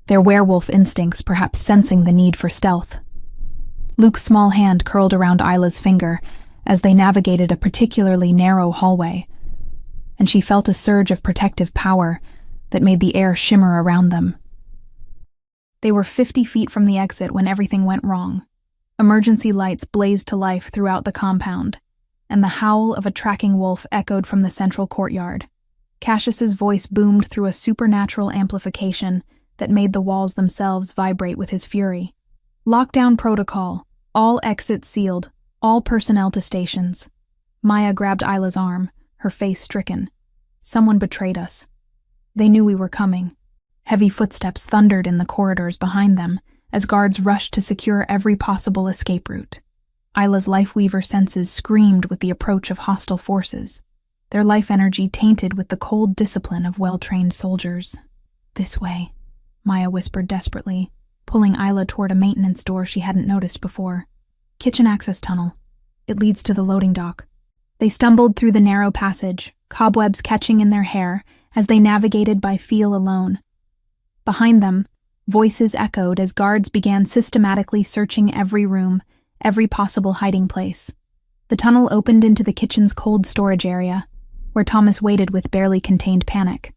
their werewolf instincts perhaps sensing the need for stealth. Luke's small hand curled around Isla's finger as they navigated a particularly narrow hallway, and she felt a surge of protective power that made the air shimmer around them. They were 50 feet from the exit when everything went wrong. Emergency lights blazed to life throughout the compound, and the howl of a tracking wolf echoed from the central courtyard. Cassius's voice boomed through a supernatural amplification that made the walls themselves vibrate with his fury. Lockdown protocol. All exits sealed. All personnel to stations. Maya grabbed Isla's arm, her face stricken. Someone betrayed us. They knew we were coming. Heavy footsteps thundered in the corridors behind them as guards rushed to secure every possible escape route. Isla's Lifeweaver senses screamed with the approach of hostile forces, their life energy tainted with the cold discipline of well-trained soldiers. "This way," Maya whispered desperately, pulling Isla toward a maintenance door she hadn't noticed before. "Kitchen access tunnel. It leads to the loading dock." They stumbled through the narrow passage, cobwebs catching in their hair as they navigated by feel alone. Behind them, voices echoed as guards began systematically searching every room, every possible hiding place. The tunnel opened into the kitchen's cold storage area, where Thomas waited with barely contained panic.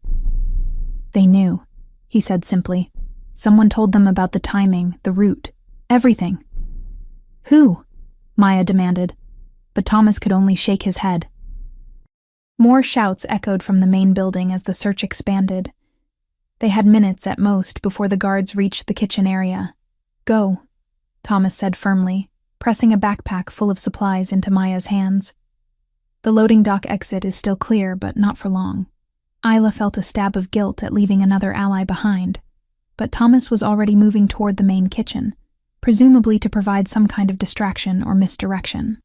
"They knew," he said simply. "Someone told them about the timing, the route, everything." "Who?" Maya demanded, but Thomas could only shake his head. More shouts echoed from the main building as the search expanded. They had minutes at most before the guards reached the kitchen area. "Go," Thomas said firmly, pressing a backpack full of supplies into Maya's hands. "The loading dock exit is still clear, but not for long." Isla felt a stab of guilt at leaving another ally behind, but Thomas was already moving toward the main kitchen, presumably to provide some kind of distraction or misdirection.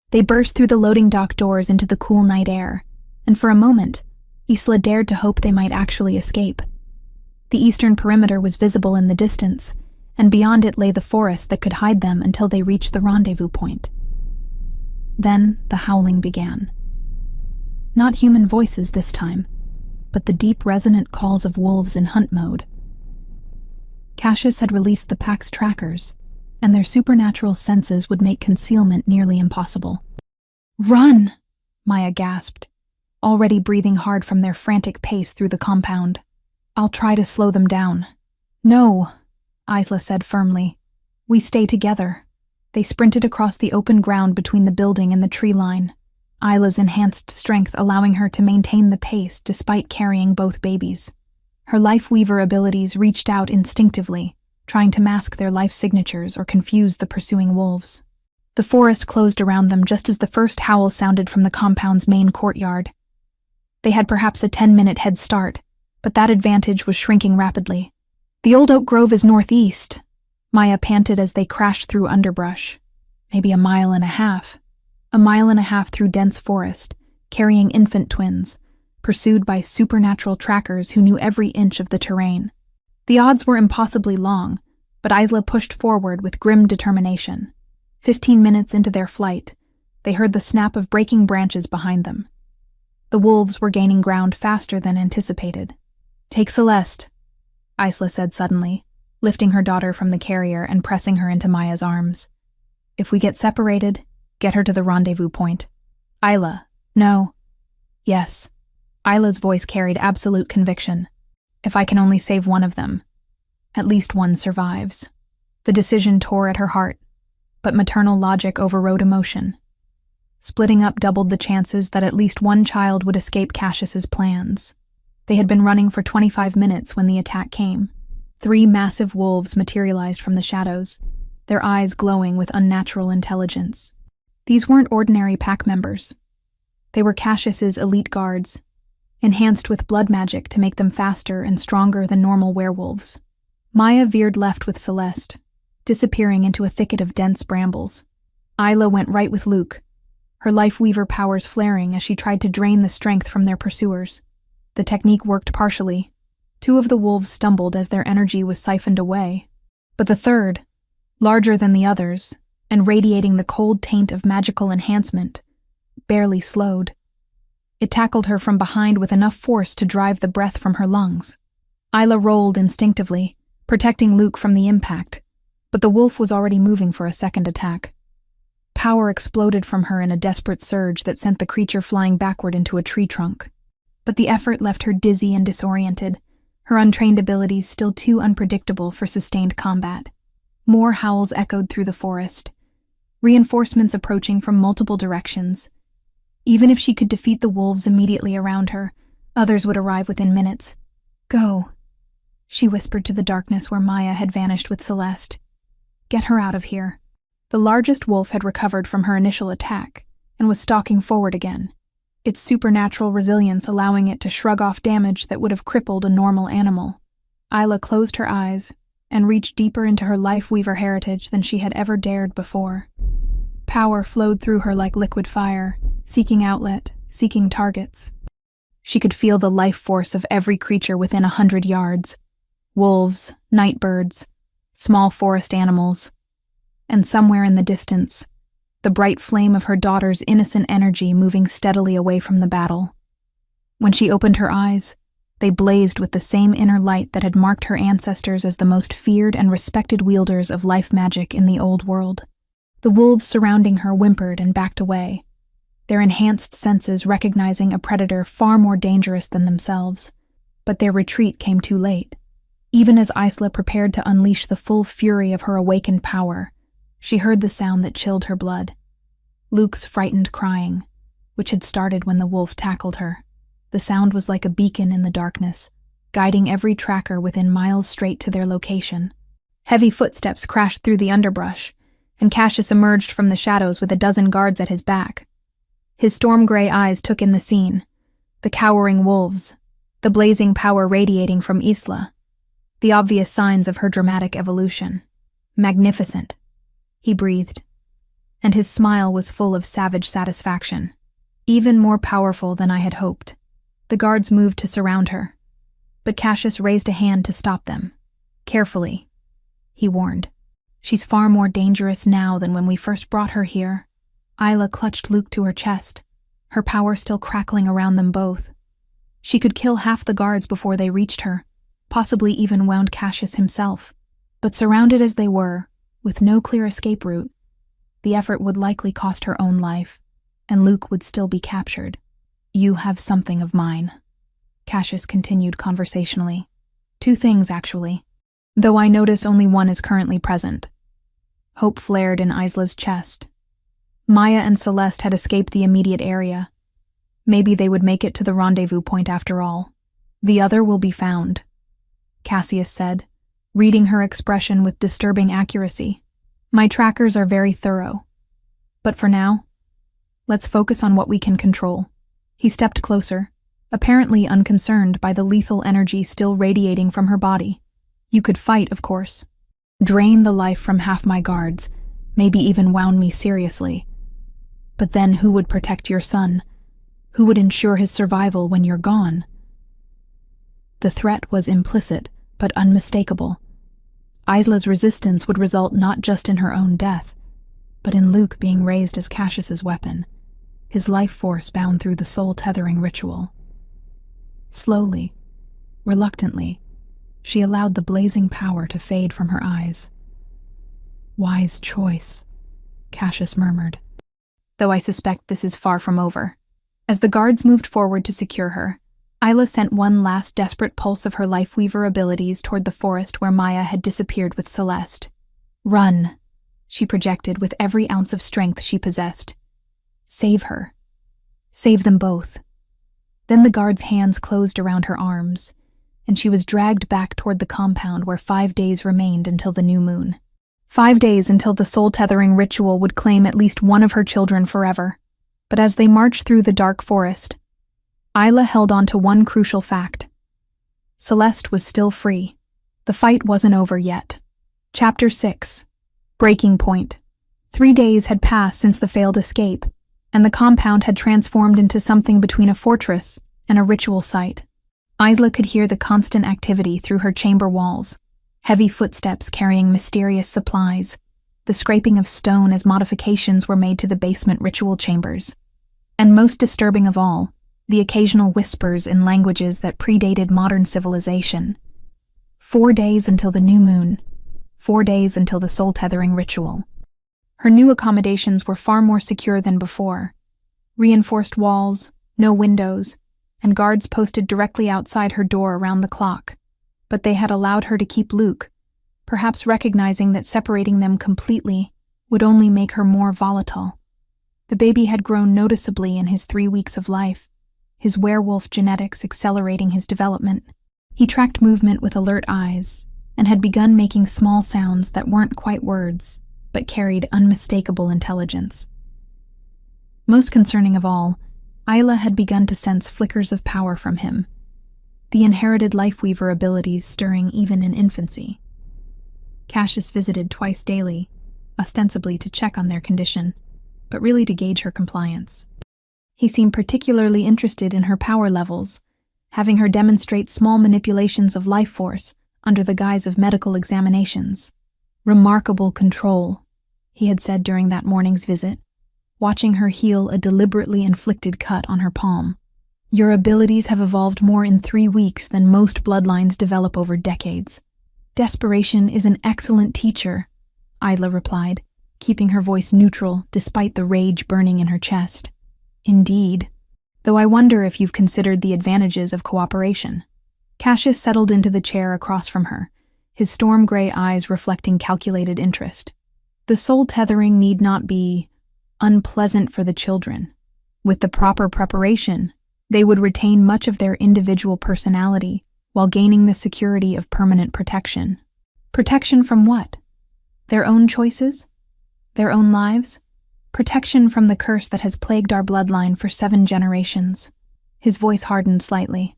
They burst through the loading dock doors into the cool night air, and for a moment, Isla dared to hope they might actually escape. The eastern perimeter was visible in the distance, and beyond it lay the forest that could hide them until they reached the rendezvous point. Then the howling began. Not human voices this time, but the deep resonant calls of wolves in hunt mode. Cassius had released the pack's trackers, and their supernatural senses would make concealment nearly impossible. "Run!" Maya gasped, already breathing hard from their frantic pace through the compound. "I'll try to slow them down." "No," Isla said firmly. "We stay together." They sprinted across the open ground between the building and the tree line, Isla's enhanced strength allowing her to maintain the pace despite carrying both babies. Her Lifeweaver abilities reached out instinctively, trying to mask their life signatures or confuse the pursuing wolves. The forest closed around them just as the first howl sounded from the compound's main courtyard. They had perhaps a 10-minute head start, but that advantage was shrinking rapidly. "The old oak grove is northeast," Maya panted as they crashed through underbrush. "Maybe a mile and a half." A mile and a half through dense forest, carrying infant twins, pursued by supernatural trackers who knew every inch of the terrain. The odds were impossibly long, but Isla pushed forward with grim determination. 15 minutes into their flight, they heard the snap of breaking branches behind them. The wolves were gaining ground faster than anticipated. "Take Celeste," Isla said suddenly, lifting her daughter from the carrier and pressing her into Maya's arms. "If we get separated, get her to the rendezvous point." "Isla, no." "Yes." Isla's voice carried absolute conviction. "If I can only save one of them, at least one survives." The decision tore at her heart, but maternal logic overrode emotion. Splitting up doubled the chances that at least one child would escape Cassius's plans. They had been running for 25 minutes when the attack came. 3 massive wolves materialized from the shadows, their eyes glowing with unnatural intelligence. These weren't ordinary pack members. They were Cassius's elite guards, enhanced with blood magic to make them faster and stronger than normal werewolves. Maya veered left with Celeste, disappearing into a thicket of dense brambles. Isla went right with Luke, her Lifeweaver powers flaring as she tried to drain the strength from their pursuers. The technique worked partially. 2 of the wolves stumbled as their energy was siphoned away, but the third, larger than the others, and radiating the cold taint of magical enhancement, barely slowed. It tackled her from behind with enough force to drive the breath from her lungs. Isla rolled instinctively, protecting Luke from the impact, but the wolf was already moving for a second attack. Power exploded from her in a desperate surge that sent the creature flying backward into a tree trunk. But the effort left her dizzy and disoriented, her untrained abilities still too unpredictable for sustained combat. More howls echoed through the forest, reinforcements approaching from multiple directions. Even if she could defeat the wolves immediately around her, others would arrive within minutes. "Go," she whispered to the darkness where Maya had vanished with Celeste. "Get her out of here." The largest wolf had recovered from her initial attack and was stalking forward again, its supernatural resilience allowing it to shrug off damage that would have crippled a normal animal. Isla closed her eyes and reached deeper into her life-weaver heritage than she had ever dared before. Power flowed through her like liquid fire, seeking outlet, seeking targets. She could feel the life force of every creature within 100 yards. Wolves, night birds, small forest animals, and somewhere in the distance, the bright flame of her daughter's innocent energy moving steadily away from the battle. When she opened her eyes, they blazed with the same inner light that had marked her ancestors as the most feared and respected wielders of life magic in the old world. The wolves surrounding her whimpered and backed away, their enhanced senses recognizing a predator far more dangerous than themselves. But their retreat came too late. Even as Isla prepared to unleash the full fury of her awakened power, she heard the sound that chilled her blood. Luke's frightened crying, which had started when the wolf tackled her. The sound was like a beacon in the darkness, guiding every tracker within miles straight to their location. Heavy footsteps crashed through the underbrush, and Cassius emerged from the shadows with a dozen guards at his back. His storm-gray eyes took in the scene, the cowering wolves, the blazing power radiating from Isla, the obvious signs of her dramatic evolution. "Magnificent," he breathed, and his smile was full of savage satisfaction. "Even more powerful than I had hoped." The guards moved to surround her, but Cassius raised a hand to stop them. "Carefully," he warned. "She's far more dangerous now than when we first brought her here." Isla clutched Luke to her chest, her power still crackling around them both. She could kill half the guards before they reached her, possibly even wound Cassius himself. But surrounded as they were, with no clear escape route, the effort would likely cost her own life, and Luke would still be captured. "You have something of mine," Cassius continued conversationally. "Two things, actually, though I notice only one is currently present." Hope flared in Isla's chest. Maya and Celeste had escaped the immediate area. Maybe they would make it to the rendezvous point after all. "The other will be found," Cassius said, reading her expression with disturbing accuracy. "My trackers are very thorough. But for now, let's focus on what we can control." He stepped closer, apparently unconcerned by the lethal energy still radiating from her body. "You could fight, of course. Drain the life from half my guards, maybe even wound me seriously. But then who would protect your son? Who would ensure his survival when you're gone?" The threat was implicit, but unmistakable. Isla's resistance would result not just in her own death, but in Luke being raised as Cassius's weapon, his life force bound through the soul-tethering ritual. Slowly, reluctantly, she allowed the blazing power to fade from her eyes. "Wise choice," Cassius murmured. "Though I suspect this is far from over." As the guards moved forward to secure her, Isla sent one last desperate pulse of her life-weaver abilities toward the forest where Maya had disappeared with Celeste. "Run," she projected with every ounce of strength she possessed. "Save her. Save them both." Then the guard's hands closed around her arms, and she was dragged back toward the compound where 5 days remained until the new moon. 5 days until the soul-tethering ritual would claim at least one of her children forever. But as they marched through the dark forest, Isla held on to one crucial fact. Celeste was still free. The fight wasn't over yet. Chapter 6. Breaking Point. 3 days had passed since the failed escape, and the compound had transformed into something between a fortress and a ritual site. Isla could hear the constant activity through her chamber walls, heavy footsteps carrying mysterious supplies, the scraping of stone as modifications were made to the basement ritual chambers. And most disturbing of all, the occasional whispers in languages that predated modern civilization. 4 days until the new moon. 4 days until the soul-tethering ritual. Her new accommodations were far more secure than before. Reinforced walls, no windows, and guards posted directly outside her door around the clock. But they had allowed her to keep Luke, perhaps recognizing that separating them completely would only make her more volatile. The baby had grown noticeably in his 3 weeks of life, his werewolf genetics accelerating his development. He tracked movement with alert eyes and had begun making small sounds that weren't quite words, but carried unmistakable intelligence. Most concerning of all, Isla had begun to sense flickers of power from him, the inherited lifeweaver abilities stirring even in infancy. Cassius visited twice daily, ostensibly to check on their condition, but really to gauge her compliance. He seemed particularly interested in her power levels, having her demonstrate small manipulations of life force under the guise of medical examinations. "Remarkable control," he had said during that morning's visit, watching her heal a deliberately inflicted cut on her palm. "Your abilities have evolved more in 3 weeks than most bloodlines develop over decades." "Desperation is an excellent teacher," Isla replied, keeping her voice neutral despite the rage burning in her chest. "Indeed. Though I wonder if you've considered the advantages of cooperation." Cassius settled into the chair across from her, his storm-gray eyes reflecting calculated interest. The soul tethering need not be unpleasant for the children. With the proper preparation, they would retain much of their individual personality while gaining the security of permanent protection. Protection from what? Their own choices? Their own lives? Protection from the curse that has plagued our bloodline for 7 generations. His voice hardened slightly.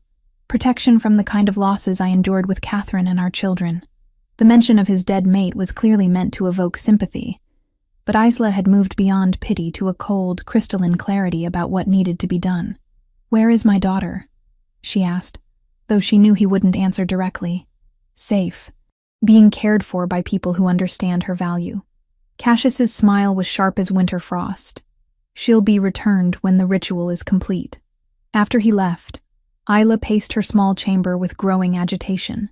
Protection from the kind of losses I endured with Catherine and our children. The mention of his dead mate was clearly meant to evoke sympathy, but Isla had moved beyond pity to a cold, crystalline clarity about what needed to be done. "Where is my daughter?" she asked, though she knew he wouldn't answer directly. "Safe, being cared for by people who understand her value." Cassius's smile was sharp as winter frost. "She'll be returned when the ritual is complete." After he left, Isla paced her small chamber with growing agitation.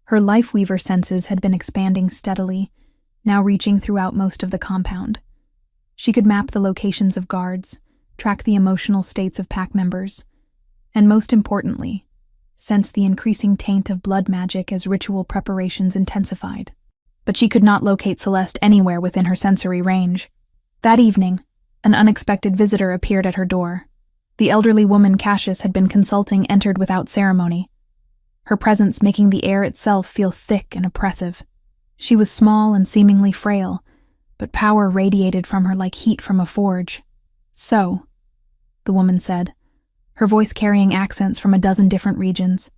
Her lifeweaver senses had been expanding steadily, now reaching throughout most of the compound. She could map the locations of guards, track the emotional states of pack members, and most importantly, sense the increasing taint of blood magic as ritual preparations intensified. But she could not locate Celeste anywhere within her sensory range. That evening, an unexpected visitor appeared at her door. The elderly woman Cassius had been consulting entered without ceremony, her presence making the air itself feel thick and oppressive. She was small and seemingly frail, but power radiated from her like heat from a forge. "So," the woman said, her voice carrying accents from a dozen different regions,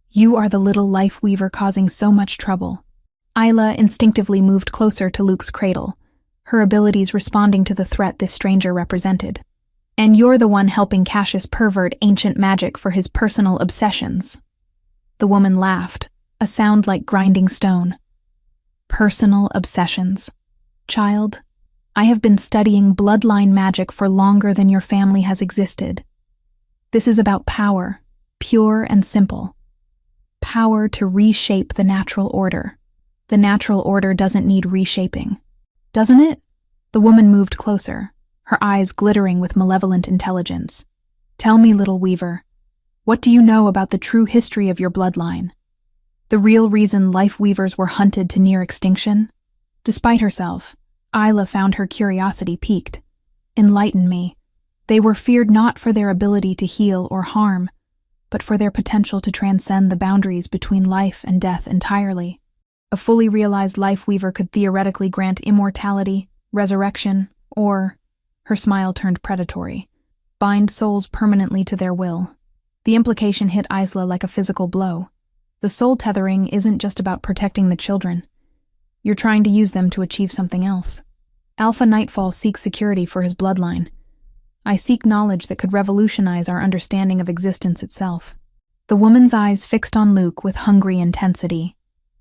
"you are the little life weaver causing so much trouble." Isla instinctively moved closer to Luke's cradle, her abilities responding to the threat this stranger represented. "And you're the one helping Cassius pervert ancient magic for his personal obsessions." The woman laughed, a sound like grinding stone. "Personal obsessions. Child, I have been studying bloodline magic for longer than your family has existed. This is about power, pure and simple. Power to reshape the natural order. The natural order doesn't need reshaping. Doesn't it?" The woman moved closer, her eyes glittering with malevolent intelligence. "Tell me, little weaver, what do you know about the true history of your bloodline? The real reason life weavers were hunted to near extinction?" Despite herself, Isla found her curiosity piqued. "Enlighten me. They were feared not for their ability to heal or harm, but for their potential to transcend the boundaries between life and death entirely. A fully realized life weaver could theoretically grant immortality, resurrection, or," her smile turned predatory, "bind souls permanently to their will." The implication hit Isla like a physical blow. The soul tethering isn't just about protecting the children. You're trying to use them to achieve something else. Alpha Nightfall seeks security for his bloodline. I seek knowledge that could revolutionize our understanding of existence itself. The woman's eyes fixed on Luke with hungry intensity.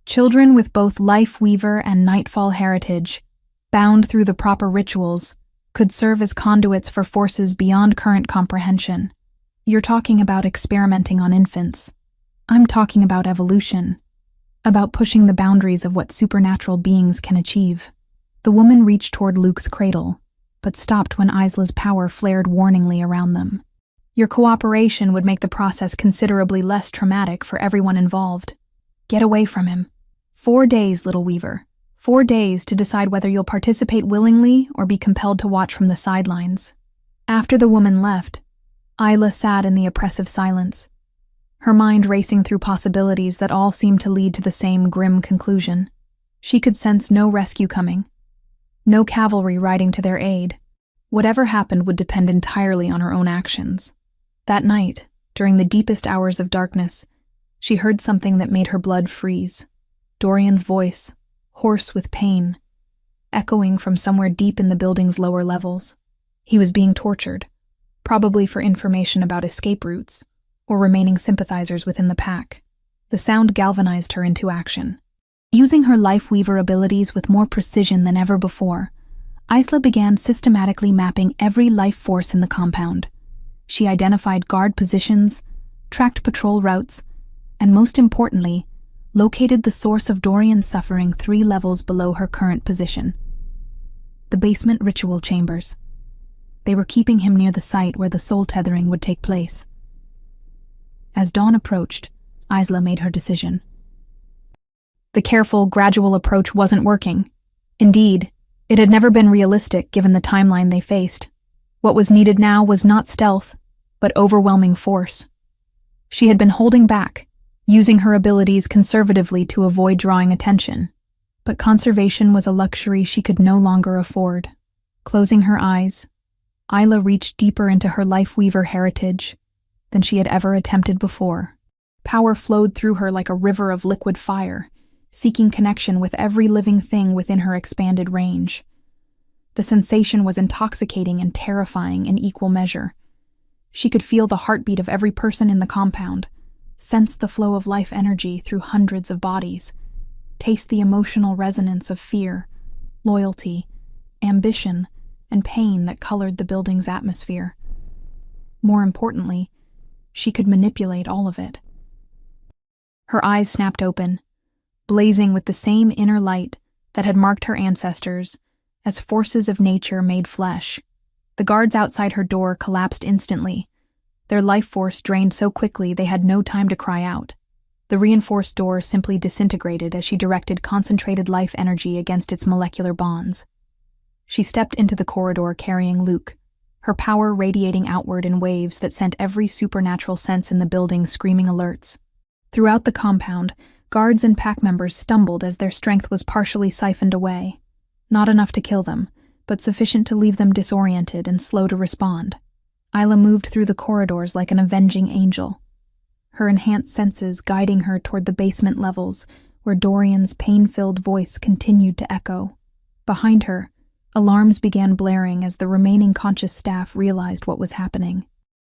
Children with both Life Weaver and Nightfall heritage, bound through the proper rituals, could serve as conduits for forces beyond current comprehension. You're talking about experimenting on infants. I'm talking about evolution, about pushing the boundaries of what supernatural beings can achieve. The woman reached toward Luke's cradle, but stopped when Isla's power flared warningly around them. Your cooperation would make the process considerably less traumatic for everyone involved. Get away from him. 4 days, little weaver. 4 days to decide whether you'll participate willingly or be compelled to watch from the sidelines. After the woman left, Isla sat in the oppressive silence, her mind racing through possibilities that all seemed to lead to the same grim conclusion. She could sense no rescue coming, no cavalry riding to their aid. Whatever happened would depend entirely on her own actions. That night, during the deepest hours of darkness, she heard something that made her blood freeze. Dorian's voice, hoarse with pain, echoing from somewhere deep in the building's lower levels. He was being tortured, probably for information about escape routes or remaining sympathizers within the pack. The sound galvanized her into action. Using her life weaver abilities with more precision than ever before, Isla began systematically mapping every life force in the compound. She identified guard positions, tracked patrol routes, and most importantly, located the source of Dorian's suffering 3 levels below her current position. The basement ritual chambers. They were keeping him near the site where the soul tethering would take place. As dawn approached, Isla made her decision. The careful, gradual approach wasn't working. Indeed, it had never been realistic given the timeline they faced. What was needed now was not stealth, but overwhelming force. She had been holding back, using her abilities conservatively to avoid drawing attention. But conservation was a luxury she could no longer afford. Closing her eyes, Isla reached deeper into her life-weaver heritage than she had ever attempted before. Power flowed through her like a river of liquid fire, seeking connection with every living thing within her expanded range. The sensation was intoxicating and terrifying in equal measure. She could feel the heartbeat of every person in the compound, sense the flow of life energy through hundreds of bodies, taste the emotional resonance of fear, loyalty, ambition, and pain that colored the building's atmosphere. More importantly, she could manipulate all of it. Her eyes snapped open, blazing with the same inner light that had marked her ancestors as forces of nature made flesh. The guards outside her door collapsed instantly, their life force drained so quickly they had no time to cry out. The reinforced door simply disintegrated as she directed concentrated life energy against its molecular bonds. She stepped into the corridor carrying Luke, her power radiating outward in waves that sent every supernatural sense in the building screaming alerts. Throughout the compound, guards and pack members stumbled as their strength was partially siphoned away. Not enough to kill them, but sufficient to leave them disoriented and slow to respond. Isla moved through the corridors like an avenging angel, her enhanced senses guiding her toward the basement levels where Dorian's pain-filled voice continued to echo. Behind her, alarms began blaring as the remaining conscious staff realized what was happening.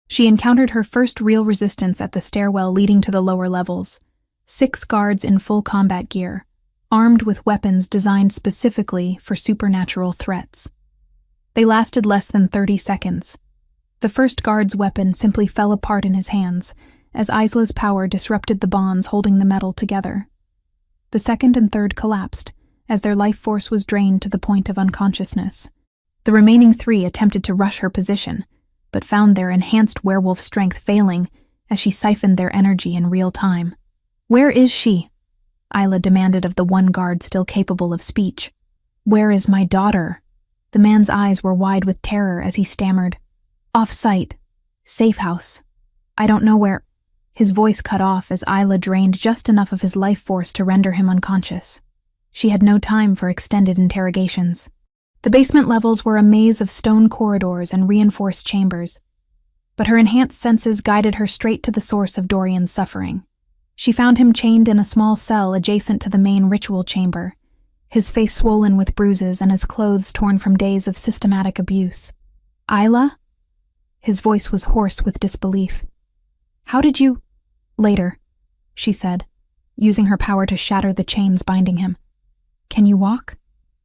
She encountered her first real resistance at the stairwell leading to the lower levels. 6 guards in full combat gear, armed with weapons designed specifically for supernatural threats. They lasted less than 30 seconds. The first guard's weapon simply fell apart in his hands as Isla's power disrupted the bonds holding the metal together. The second and third collapsed as their life force was drained to the point of unconsciousness. The remaining 3 attempted to rush her position, but found their enhanced werewolf strength failing as she siphoned their energy in real time. "Where is she?" Isla demanded of the one guard still capable of speech. "Where is my daughter?" The man's eyes were wide with terror as he stammered. "Off-site. Safe house. I don't know where—" His voice cut off as Isla drained just enough of his life force to render him unconscious. She had no time for extended interrogations. The basement levels were a maze of stone corridors and reinforced chambers, but her enhanced senses guided her straight to the source of Dorian's suffering. She found him chained in a small cell adjacent to the main ritual chamber, his face swollen with bruises and his clothes torn from days of systematic abuse. "Isla?" His voice was hoarse with disbelief. "How did you—" "Later," she said, using her power to shatter the chains binding him. "Can you walk?"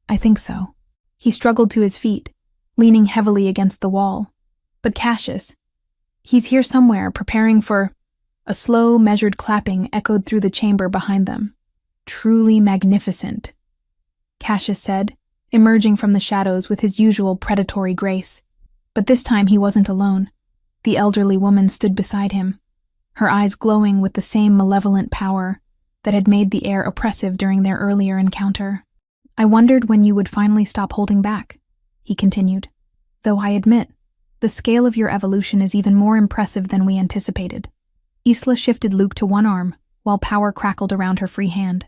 "I think so." He struggled to his feet, leaning heavily against the wall. "But Cassius, he's here somewhere, preparing for—" A slow, measured clapping echoed through the chamber behind them. "Truly magnificent," Cassius said, emerging from the shadows with his usual predatory grace. But this time he wasn't alone. The elderly woman stood beside him, her eyes glowing with the same malevolent power that had made the air oppressive during their earlier encounter. I wondered when you would finally stop holding back, he continued. Though I admit, the scale of your evolution is even more impressive than we anticipated. Isla shifted Luke to one arm, while power crackled around her free hand.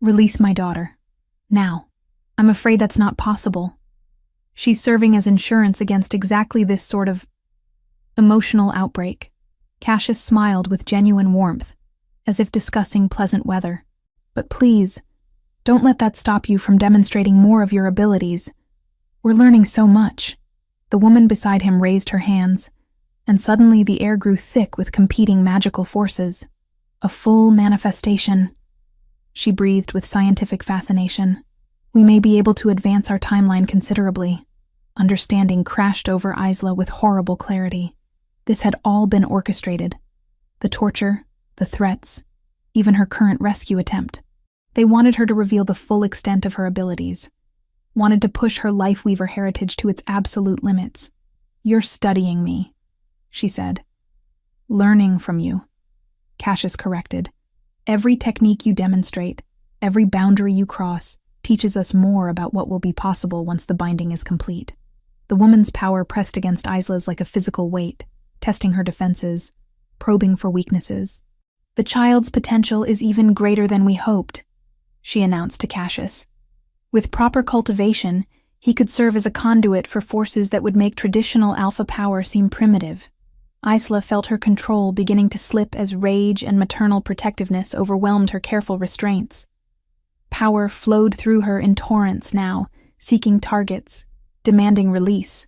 Release my daughter. Now. I'm afraid that's not possible. She's serving as insurance against exactly this sort of emotional outbreak. Cassius smiled with genuine warmth, as if discussing pleasant weather. But please, don't let that stop you from demonstrating more of your abilities. We're learning so much. The woman beside him raised her hands, and suddenly the air grew thick with competing magical forces. A full manifestation. She breathed with scientific fascination. We may be able to advance our timeline considerably. Understanding crashed over Isla with horrible clarity. This had all been orchestrated. The torture, the threats, even her current rescue attempt. They wanted her to reveal the full extent of her abilities. Wanted to push her Lifeweaver heritage to its absolute limits. You're studying me, she said. Learning from you, Cassius corrected. Every technique you demonstrate, every boundary you cross, teaches us more about what will be possible once the binding is complete. The woman's power pressed against Isla's like a physical weight, testing her defenses, probing for weaknesses. The child's potential is even greater than we hoped, she announced to Cassius. With proper cultivation, he could serve as a conduit for forces that would make traditional alpha power seem primitive. Isla felt her control beginning to slip as rage and maternal protectiveness overwhelmed her careful restraints. Power flowed through her in torrents now, seeking targets, demanding release.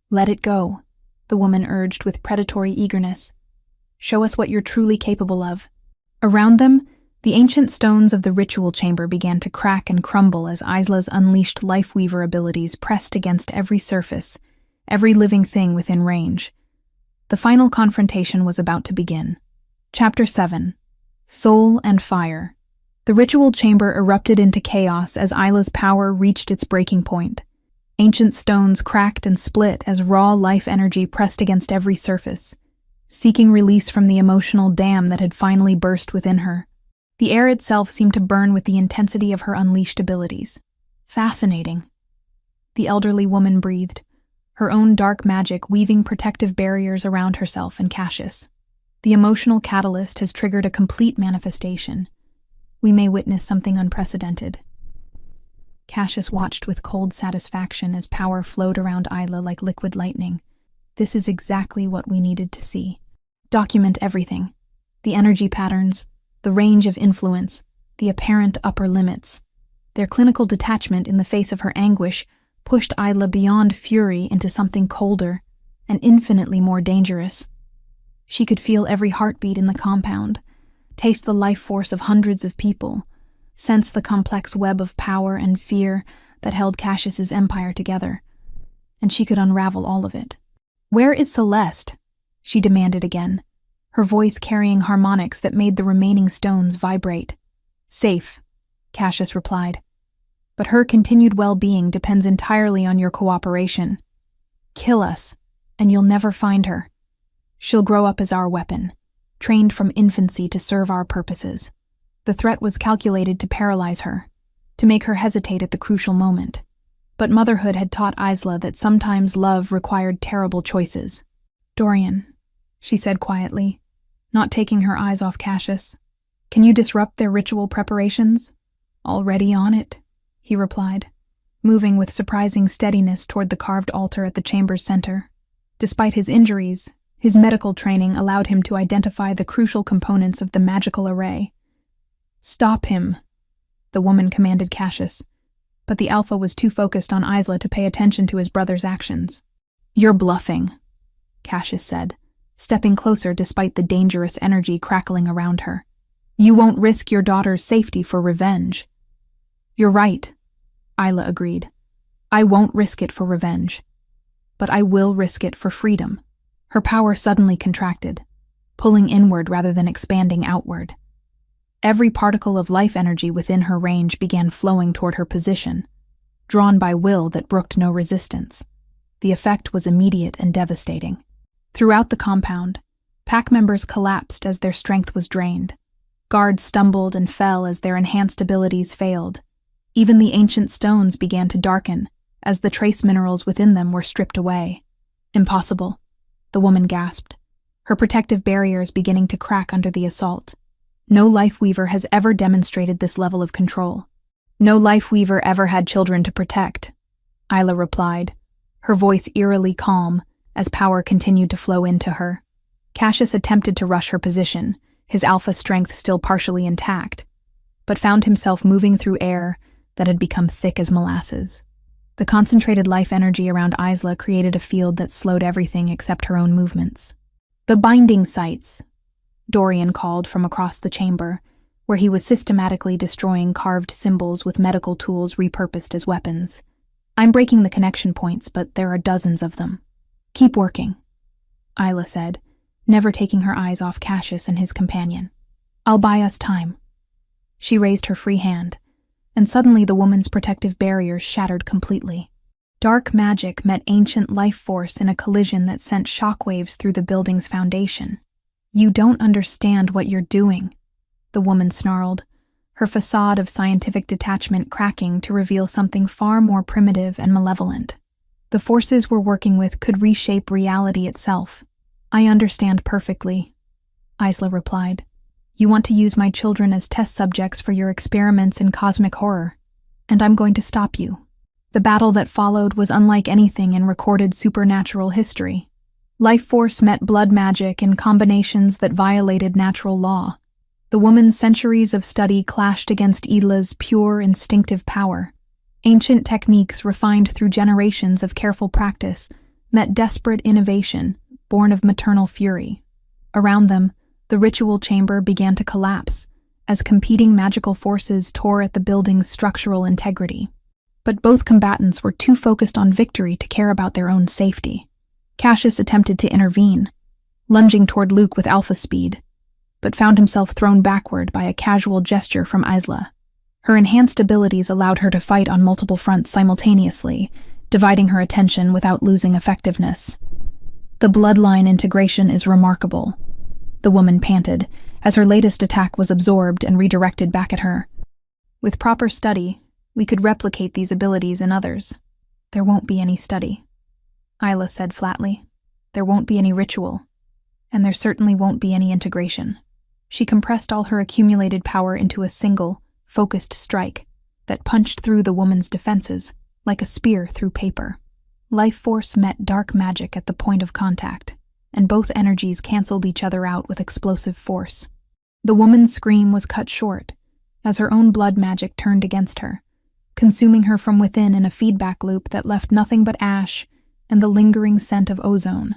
Let it go, the woman urged with predatory eagerness. Show us what you're truly capable of. Around them, the ancient stones of the ritual chamber began to crack and crumble as Isla's unleashed Lifeweaver abilities pressed against every surface, every living thing within range. The final confrontation was about to begin. Chapter 7. Soul and Fire. The ritual chamber erupted into chaos as Isla's power reached its breaking point. Ancient stones cracked and split as raw life energy pressed against every surface, seeking release from the emotional dam that had finally burst within her. The air itself seemed to burn with the intensity of her unleashed abilities. Fascinating. The elderly woman breathed, her own dark magic weaving protective barriers around herself and Cassius. The emotional catalyst has triggered a complete manifestation. We may witness something unprecedented. Cassius watched with cold satisfaction as power flowed around Isla like liquid lightning. This is exactly what we needed to see. Document everything. The energy patterns, the range of influence, the apparent upper limits. Their clinical detachment in the face of her anguish pushed Isla beyond fury into something colder and infinitely more dangerous. She could feel every heartbeat in the compound, taste the life force of hundreds of people, sense the complex web of power and fear that held Cassius's empire together, and she could unravel all of it. "Where is Celeste?" she demanded again, her voice carrying harmonics that made the remaining stones vibrate. "Safe," Cassius replied. "But her continued well-being depends entirely on your cooperation. Kill us, and you'll never find her. She'll grow up as our weapon, trained from infancy to serve our purposes." The threat was calculated to paralyze her, to make her hesitate at the crucial moment. But motherhood had taught Isla that sometimes love required terrible choices. "Dorian," she said quietly, not taking her eyes off Cassius, "can you disrupt their ritual preparations?" "Already on it," he replied, moving with surprising steadiness toward the carved altar at the chamber's center. Despite his injuries, his medical training allowed him to identify the crucial components of the magical array. "Stop him," the woman commanded Cassius, but the Alpha was too focused on Isla to pay attention to his brother's actions. "You're bluffing," Cassius said, stepping closer despite the dangerous energy crackling around her. "You won't risk your daughter's safety for revenge." "You're right," Isla agreed. "I won't risk it for revenge. But I will risk it for freedom." Her power suddenly contracted, pulling inward rather than expanding outward. Every particle of life energy within her range began flowing toward her position, drawn by will that brooked no resistance. The effect was immediate and devastating. Throughout the compound, pack members collapsed as their strength was drained. Guards stumbled and fell as their enhanced abilities failed. Even the ancient stones began to darken as the trace minerals within them were stripped away. Impossible, the woman gasped, her protective barriers beginning to crack under the assault. No life weaver has ever demonstrated this level of control. No life weaver ever had children to protect, Isla replied, her voice eerily calm as power continued to flow into her. Cassius attempted to rush her position, his alpha strength still partially intact, but found himself moving through air that had become thick as molasses. The concentrated life energy around Isla created a field that slowed everything except her own movements. "The binding sites," Dorian called from across the chamber, where he was systematically destroying carved symbols with medical tools repurposed as weapons. "I'm breaking the connection points, but there are dozens of them." "Keep working," Isla said, never taking her eyes off Cassius and his companion. "I'll buy us time." She raised her free hand, and suddenly the woman's protective barriers shattered completely. Dark magic met ancient life force in a collision that sent shockwaves through the building's foundation. "You don't understand what you're doing," the woman snarled, her facade of scientific detachment cracking to reveal something far more primitive and malevolent. "The forces we're working with could reshape reality itself." "I understand perfectly," Isla replied. "You want to use my children as test subjects for your experiments in cosmic horror, and I'm going to stop you." The battle that followed was unlike anything in recorded supernatural history. Life force met blood magic in combinations that violated natural law. The woman's centuries of study clashed against Isla's pure, instinctive power. Ancient techniques refined through generations of careful practice met desperate innovation, born of maternal fury. Around them, the ritual chamber began to collapse, as competing magical forces tore at the building's structural integrity. But both combatants were too focused on victory to care about their own safety. Cassius attempted to intervene, lunging toward Luke with alpha speed, but found himself thrown backward by a casual gesture from Isla. Her enhanced abilities allowed her to fight on multiple fronts simultaneously, dividing her attention without losing effectiveness. "The bloodline integration is remarkable," the woman panted, as her latest attack was absorbed and redirected back at her. "With proper study, we could replicate these abilities in others." "There won't be any study," Isla said flatly. "There won't be any ritual, and there certainly won't be any integration." She compressed all her accumulated power into a single, focused strike that punched through the woman's defenses like a spear through paper. Life force met dark magic at the point of contact, and both energies canceled each other out with explosive force. The woman's scream was cut short, as her own blood magic turned against her, consuming her from within in a feedback loop that left nothing but ash and the lingering scent of ozone.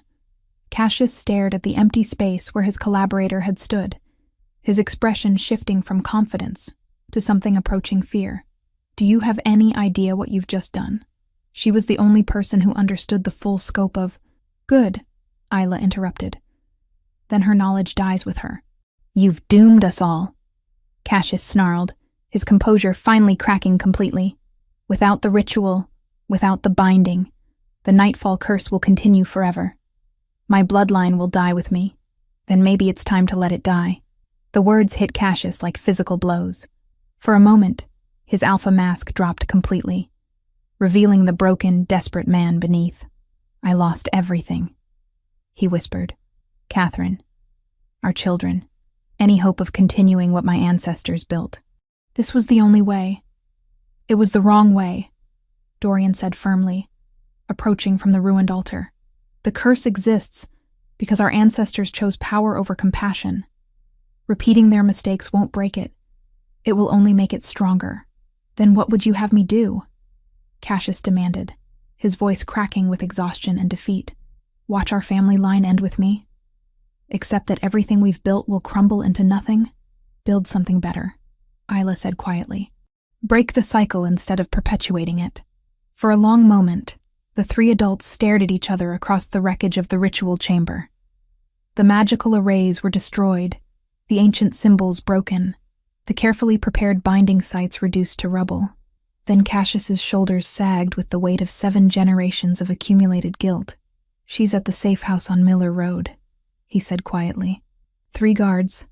Cassius stared at the empty space where his collaborator had stood, his expression shifting from confidence to something approaching fear. "Do you have any idea what you've just done?" She was the only person who understood the full scope of— "Good," Isla interrupted. "Then her knowledge dies with her." "You've doomed us all," Cassius snarled, his composure finally cracking completely. "Without the ritual, without the binding, the Nightfall curse will continue forever. My bloodline will die with me. Then maybe it's time to let it die." The words hit Cassius like physical blows. For a moment, his alpha mask dropped completely, revealing the broken, desperate man beneath. "I lost everything," he whispered. "Catherine, our children, any hope of continuing what my ancestors built. This was the only way." "It was the wrong way," Dorian said firmly, approaching from the ruined altar. "The curse exists because our ancestors chose power over compassion. Repeating their mistakes won't break it. It will only make it stronger." "Then what would you have me do?" Cassius demanded, his voice cracking with exhaustion and defeat. "Watch our family line end with me? Accept that everything we've built will crumble into nothing? Build something better," Isla said quietly. "Break the cycle instead of perpetuating it." For a long moment, the three adults stared at each other across the wreckage of the ritual chamber. The magical arrays were destroyed, the ancient symbols broken, the carefully prepared binding sites reduced to rubble. Then Cassius's shoulders sagged with the weight of 7 generations of accumulated guilt. "She's at the safe house on Miller Road," he said quietly. 3 guards,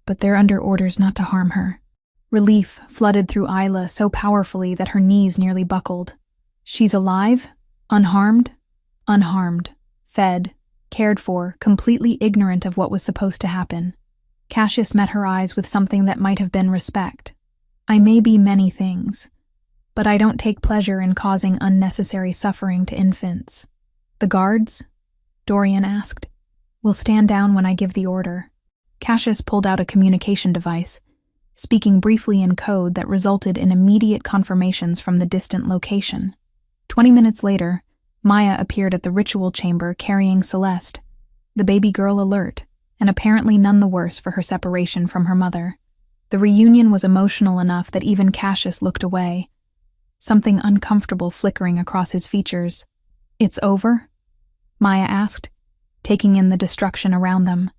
but they're under orders not to harm her. Relief flooded through Isla so powerfully that her knees nearly buckled. She's alive, unharmed, fed, cared for, completely ignorant of what was supposed to happen. Cassius met her eyes with something that might have been respect. I may be many things, but I don't take pleasure in causing unnecessary suffering to infants. The guards? Dorian asked. Will stand down when I give the order. Cassius pulled out a communication device, speaking briefly in code that resulted in immediate confirmations from the distant location. 20 minutes later, Maya appeared at the ritual chamber carrying Celeste, the baby girl alert, and apparently none the worse for her separation from her mother. The reunion was emotional enough that even Cassius looked away, something uncomfortable flickering across his features. It's over? Maya asked, taking in the destruction around them.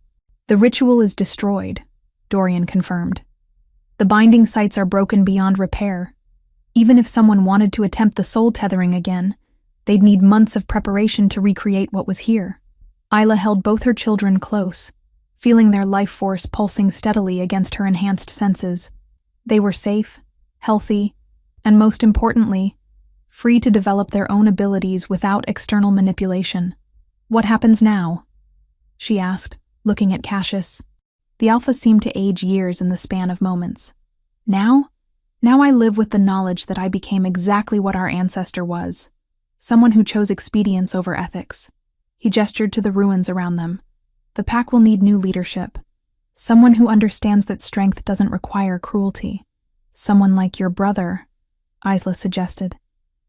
The ritual is destroyed, Dorian confirmed. The binding sites are broken beyond repair. Even if someone wanted to attempt the soul tethering again, they'd need months of preparation to recreate what was here. Isla held both her children close, feeling their life force pulsing steadily against her enhanced senses. They were safe, healthy, and most importantly, free to develop their own abilities without external manipulation. What happens now? She asked, looking at Cassius. The Alpha seemed to age years in the span of moments. Now I live with the knowledge that I became exactly what our ancestor was, someone who chose expedience over ethics. He gestured to the ruins around them. The pack will need new leadership, someone who understands that strength doesn't require cruelty. Someone like your brother, Isla suggested.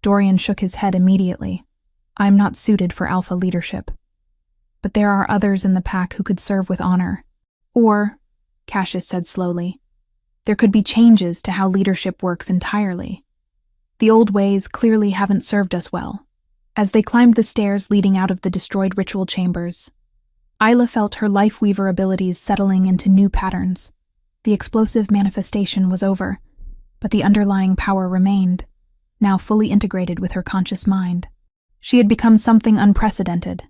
Dorian shook his head immediately. I'm not suited for Alpha leadership. But there are others in the pack who could serve with honor. Or, Cassius said slowly, there could be changes to how leadership works entirely. The old ways clearly haven't served us well. As they climbed the stairs leading out of the destroyed ritual chambers, Isla felt her life weaver abilities settling into new patterns. The explosive manifestation was over, but the underlying power remained, now fully integrated with her conscious mind. She had become something unprecedented.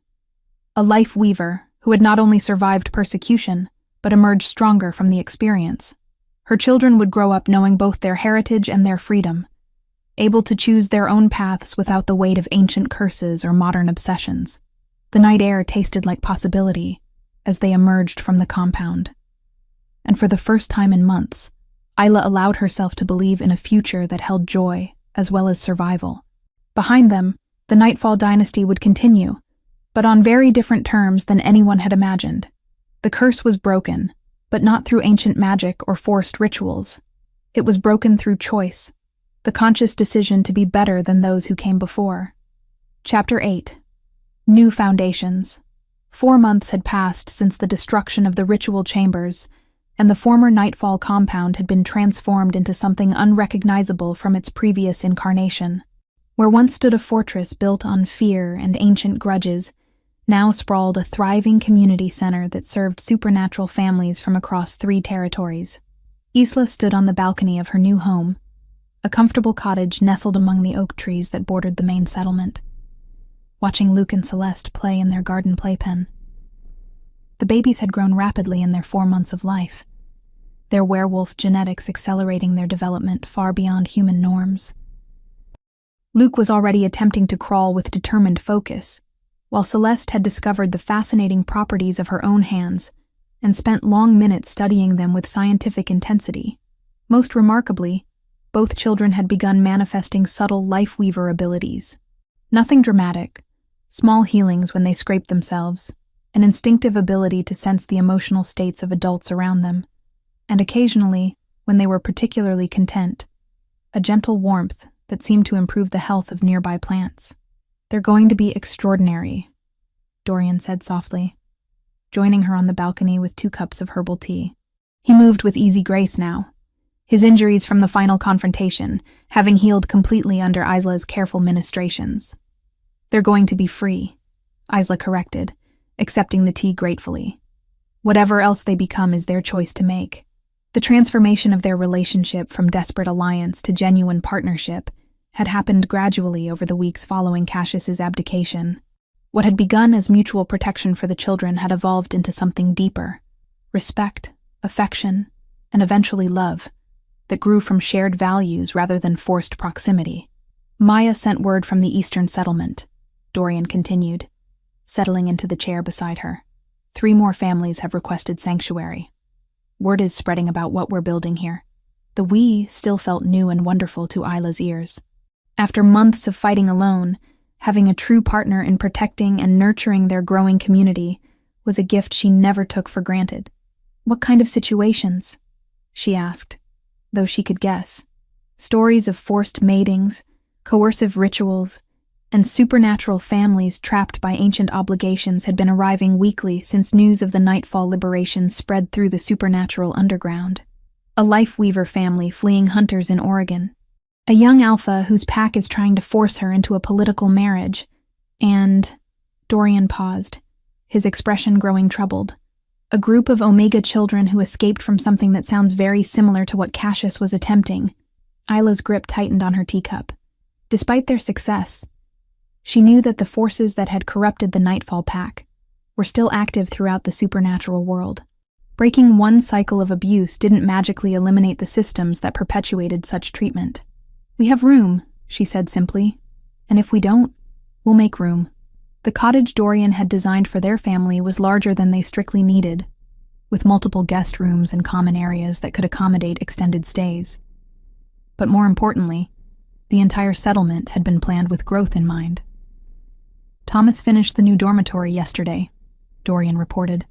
A life weaver who had not only survived persecution, but emerged stronger from the experience. Her children would grow up knowing both their heritage and their freedom, able to choose their own paths without the weight of ancient curses or modern obsessions. The night air tasted like possibility as they emerged from the compound. And for the first time in months, Isla allowed herself to believe in a future that held joy as well as survival. Behind them, the Nightfall dynasty would continue, but on very different terms than anyone had imagined. The curse was broken, but not through ancient magic or forced rituals. It was broken through choice, the conscious decision to be better than those who came before. Chapter 8. New Foundations. 4 months had passed since the destruction of the ritual chambers, and the former Nightfall compound had been transformed into something unrecognizable from its previous incarnation. Where once stood a fortress built on fear and ancient grudges, now sprawled a thriving community center that served supernatural families from across 3 territories. Isla stood on the balcony of her new home, a comfortable cottage nestled among the oak trees that bordered the main settlement, watching Luke and Celeste play in their garden playpen. The babies had grown rapidly in their 4 months of life, their werewolf genetics accelerating their development far beyond human norms. Luke was already attempting to crawl with determined focus, while Celeste had discovered the fascinating properties of her own hands and spent long minutes studying them with scientific intensity. Most remarkably, both children had begun manifesting subtle life weaver abilities. Nothing dramatic, small healings when they scraped themselves, an instinctive ability to sense the emotional states of adults around them, and occasionally, when they were particularly content, a gentle warmth that seemed to improve the health of nearby plants. They're going to be extraordinary, Dorian said softly, joining her on the balcony with 2 cups of herbal tea. He moved with easy grace now, his injuries from the final confrontation having healed completely under Isla's careful ministrations. They're going to be free, Isla corrected, accepting the tea gratefully. Whatever else they become is their choice to make. The transformation of their relationship from desperate alliance to genuine partnership had happened gradually over the weeks following Cassius's abdication. What had begun as mutual protection for the children had evolved into something deeper: respect, affection, and eventually love. that grew from shared values rather than forced proximity. Maya sent word from the Eastern settlement, Dorian continued, settling into the chair beside her. 3 more families have requested sanctuary. Word is spreading about what we're building here. The we still felt new and wonderful to Isla's ears. After months of fighting alone, having a true partner in protecting and nurturing their growing community was a gift she never took for granted. What kind of situations? She asked, though she could guess. Stories of forced matings, coercive rituals, and supernatural families trapped by ancient obligations had been arriving weekly since news of the Nightfall liberation spread through the supernatural underground. A Lifeweaver family fleeing hunters in Oregon. A young alpha whose pack is trying to force her into a political marriage. And... Dorian paused, his expression growing troubled. A group of Omega children who escaped from something that sounds very similar to what Cassius was attempting. Isla's grip tightened on her teacup. Despite their success, she knew that the forces that had corrupted the Nightfall Pack were still active throughout the supernatural world. Breaking one cycle of abuse didn't magically eliminate the systems that perpetuated such treatment. "We have room," she said simply. "And if we don't, we'll make room." The cottage Dorian had designed for their family was larger than they strictly needed, with multiple guest rooms and common areas that could accommodate extended stays. But more importantly, the entire settlement had been planned with growth in mind. "Thomas finished the new dormitory yesterday," Dorian reported.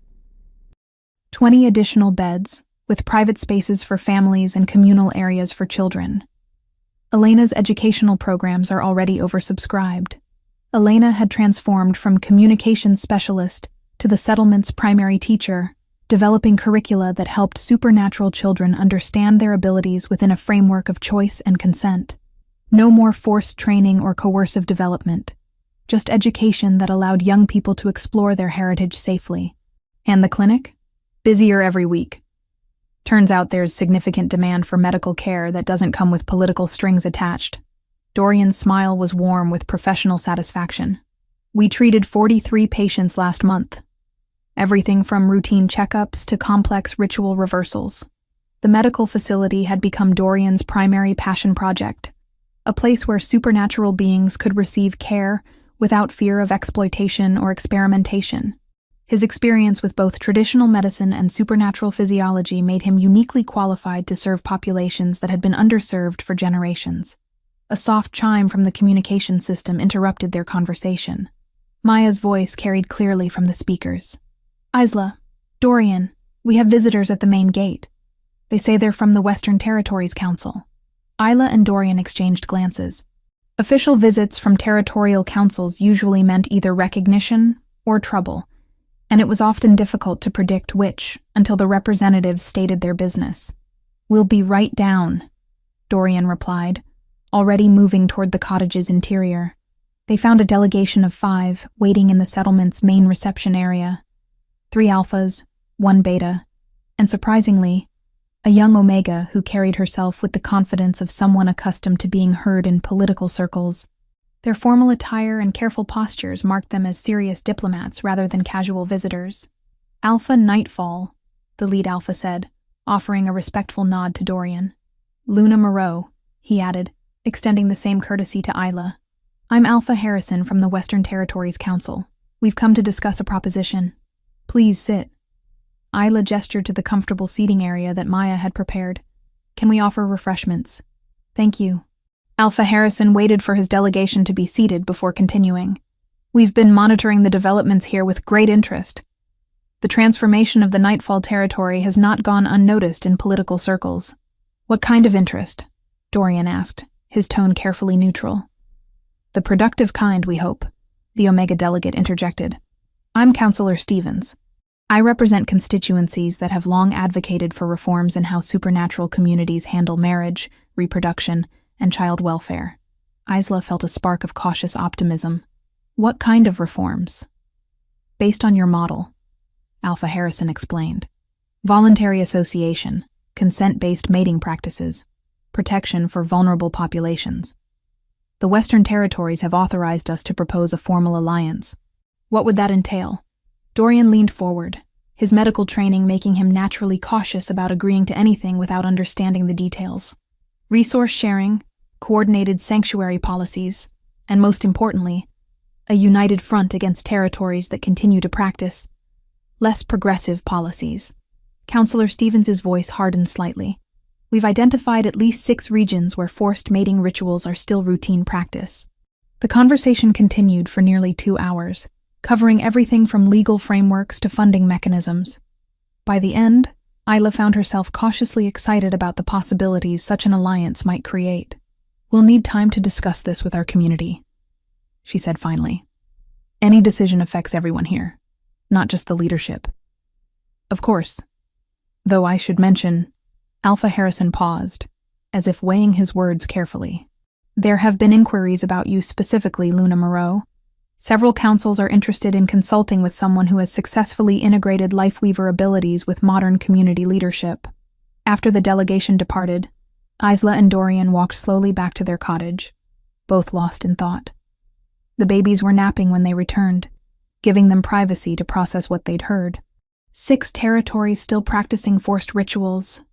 20 additional beds, with private spaces for families and communal areas for children. Elena's educational programs are already oversubscribed. Elena had transformed from communications specialist to the settlement's primary teacher, developing curricula that helped supernatural children understand their abilities within a framework of choice and consent. No more forced training or coercive development, just education that allowed young people to explore their heritage safely. And the clinic? Busier every week. Turns out there's significant demand for medical care that doesn't come with political strings attached. Dorian's smile was warm with professional satisfaction. "We treated 43 patients last month. Everything from routine checkups to complex ritual reversals. The medical facility had become Dorian's primary passion project, a place where supernatural beings could receive care without fear of exploitation or experimentation. His experience with both traditional medicine and supernatural physiology made him uniquely qualified to serve populations that had been underserved for generations. A soft chime from the communication system interrupted their conversation. Maya's voice carried clearly from the speakers. "Isla, Dorian, we have visitors at the main gate. They say they're from the Western Territories Council." Isla and Dorian exchanged glances. Official visits from territorial councils usually meant either recognition or trouble, and it was often difficult to predict which until the representatives stated their business. "We'll be right down," Dorian replied, already moving toward the cottage's interior. They found a delegation of 5 waiting in the settlement's main reception area. 3 alphas, 1 beta, and surprisingly, a young Omega who carried herself with the confidence of someone accustomed to being heard in political circles. Their formal attire and careful postures marked them as serious diplomats rather than casual visitors. "Alpha Nightfall," the lead alpha said, offering a respectful nod to Dorian. "Luna Moreau," he added, extending the same courtesy to Isla. "I'm Alpha Harrison from the Western Territories Council. We've come to discuss a proposition. Please sit." Isla gestured to the comfortable seating area that Maya had prepared. "Can we offer refreshments?" "Thank you." Alpha Harrison waited for his delegation to be seated before continuing. "We've been monitoring the developments here with great interest. The transformation of the Nightfall territory has not gone unnoticed in political circles." "What kind of interest?" Dorian asked, his tone carefully neutral. "The productive kind, we hope," the Omega delegate interjected. "I'm Councillor Stevens. I represent constituencies that have long advocated for reforms in how supernatural communities handle marriage, reproduction, and child welfare." Isla felt a spark of cautious optimism. "What kind of reforms?" "Based on your model," Alpha Harrison explained. "Voluntary association, consent-based mating practices, protection for vulnerable populations. The Western Territories have authorized us to propose a formal alliance." "What would that entail?" Dorian leaned forward, his medical training making him naturally cautious about agreeing to anything without understanding the details. Resource sharing, coordinated sanctuary policies, and most importantly, a united front against territories that continue to practice less progressive policies. Counselor Stevens's voice hardened slightly. We've identified at least 6 regions where forced mating rituals are still routine practice. The conversation continued for nearly 2 hours, covering everything from legal frameworks to funding mechanisms. By the end, Isla found herself cautiously excited about the possibilities such an alliance might create. We'll need time to discuss this with our community, she said finally. Any decision affects everyone here, not just the leadership. Of course. Though I should mention, Alpha Harrison paused, as if weighing his words carefully. There have been inquiries about you specifically, Luna Moreau. Several councils are interested in consulting with someone who has successfully integrated Lifeweaver abilities with modern community leadership. After the delegation departed, Isla and Dorian walked slowly back to their cottage, both lost in thought. The babies were napping when they returned, giving them privacy to process what they'd heard. 6 territories still practicing forced rituals,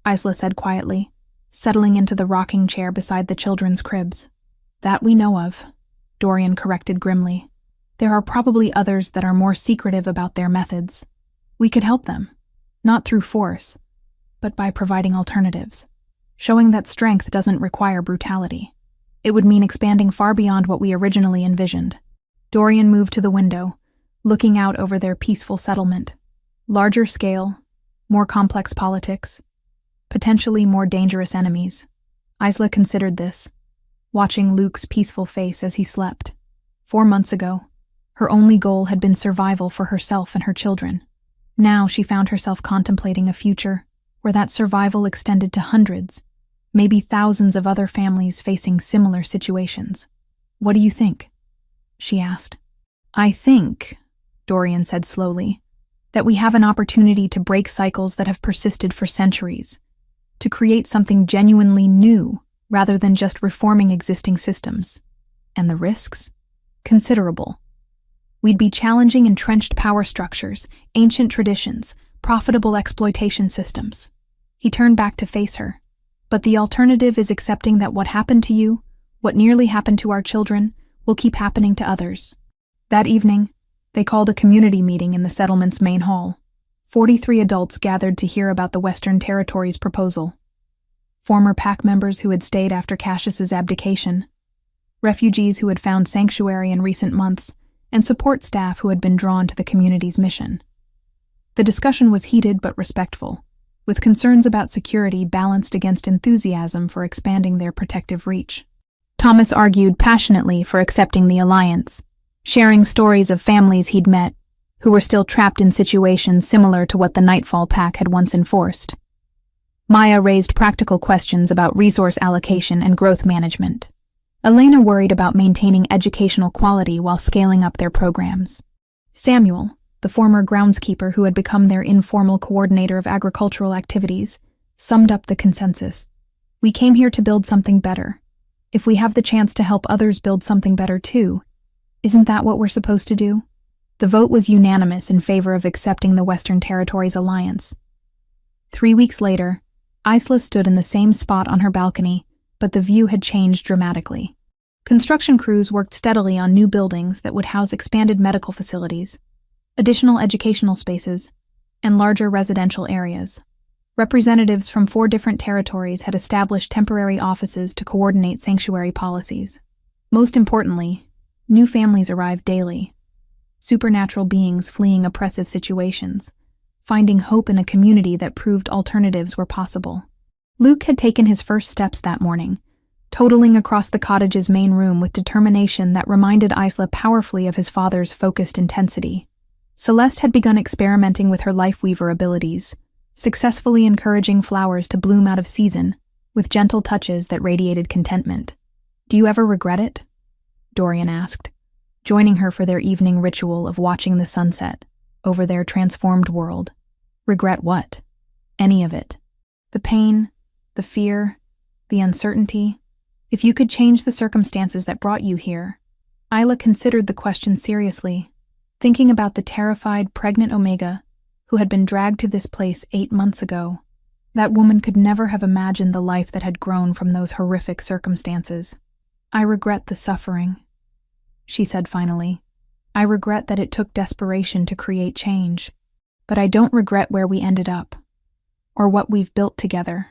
Isla said quietly, settling into the rocking chair beside the children's cribs. That we know of, Dorian corrected grimly. There are probably others that are more secretive about their methods. We could help them, not through force, but by providing alternatives, showing that strength doesn't require brutality. It would mean expanding far beyond what we originally envisioned. Dorian moved to the window, looking out over their peaceful settlement. Larger scale, more complex politics, potentially more dangerous enemies. Isla considered this, watching Luke's peaceful face as he slept. 4 months ago, her only goal had been survival for herself and her children. Now she found herself contemplating a future where that survival extended to hundreds, maybe thousands of other families facing similar situations. What do you think? She asked. I think, Dorian said slowly, that we have an opportunity to break cycles that have persisted for centuries, to create something genuinely new rather than just reforming existing systems. And the risks? Considerable. We'd be challenging entrenched power structures, ancient traditions, profitable exploitation systems. He turned back to face her. But the alternative is accepting that what happened to you, what nearly happened to our children, will keep happening to others. That evening, they called a community meeting in the settlement's main hall. 43 adults gathered to hear about the Western Territories' proposal. Former pack members who had stayed after Cassius's abdication, refugees who had found sanctuary in recent months, and support staff who had been drawn to the community's mission. The discussion was heated but respectful, with concerns about security balanced against enthusiasm for expanding their protective reach. Thomas argued passionately for accepting the alliance, sharing stories of families he'd met who were still trapped in situations similar to what the Nightfall Pack had once enforced. Maya raised practical questions about resource allocation and growth management. Elena worried about maintaining educational quality while scaling up their programs. Samuel, the former groundskeeper who had become their informal coordinator of agricultural activities, summed up the consensus. We came here to build something better. If we have the chance to help others build something better too, isn't that what we're supposed to do? The vote was unanimous in favor of accepting the Western Territories alliance. 3 weeks later, Isla stood in the same spot on her balcony, but the view had changed dramatically. Construction crews worked steadily on new buildings that would house expanded medical facilities, additional educational spaces, and larger residential areas. Representatives from 4 different territories had established temporary offices to coordinate sanctuary policies. Most importantly, new families arrived daily, supernatural beings fleeing oppressive situations, finding hope in a community that proved alternatives were possible. Luke had taken his first steps that morning, totaling across the cottage's main room with determination that reminded Isla powerfully of his father's focused intensity. Celeste had begun experimenting with her Lifeweaver abilities, successfully encouraging flowers to bloom out of season, with gentle touches that radiated contentment. Do you ever regret it? Dorian asked, joining her for their evening ritual of watching the sunset over their transformed world. Regret what? Any of it. The pain, the fear, the uncertainty. If you could change the circumstances that brought you here. Isla considered the question seriously, thinking about the terrified, pregnant Omega, who had been dragged to this place 8 months ago. That woman could never have imagined the life that had grown from those horrific circumstances. "I regret the suffering," she said finally. "I regret that it took desperation to create change. But I don't regret where we ended up, or what we've built together."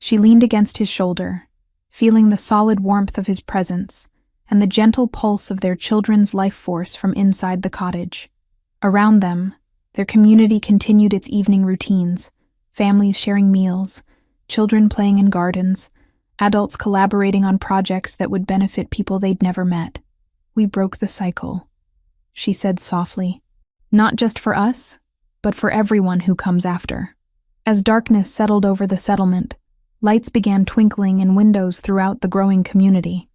She leaned against his shoulder, feeling the solid warmth of his presence and the gentle pulse of their children's life force from inside the cottage. Around them, their community continued its evening routines, families sharing meals, children playing in gardens, adults collaborating on projects that would benefit people they'd never met. "We broke the cycle," she said softly. "Not just for us, but for everyone who comes after." As darkness settled over the settlement, lights began twinkling in windows throughout the growing community.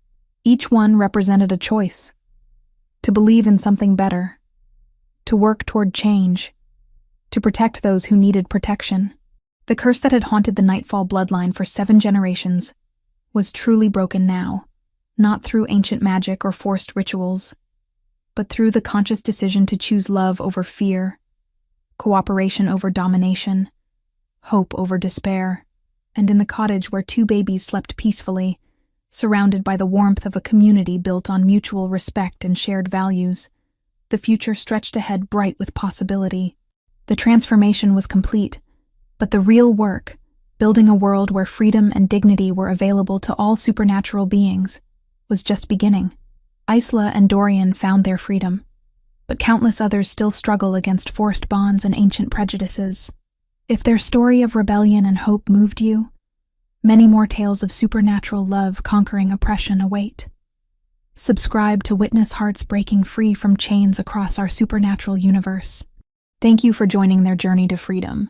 Each one represented a choice: to believe in something better, to work toward change, to protect those who needed protection. The curse that had haunted the Nightfall bloodline for 7 generations was truly broken now, not through ancient magic or forced rituals, but through the conscious decision to choose love over fear, cooperation over domination, hope over despair. And in the cottage where 2 babies slept peacefully, surrounded by the warmth of a community built on mutual respect and shared values, the future stretched ahead bright with possibility. The transformation was complete, but the real work, building a world where freedom and dignity were available to all supernatural beings, was just beginning. Isla and Dorian found their freedom, but countless others still struggle against forced bonds and ancient prejudices. If their story of rebellion and hope moved you, many more tales of supernatural love conquering oppression await. Subscribe to witness hearts breaking free from chains across our supernatural universe. Thank you for joining their journey to freedom.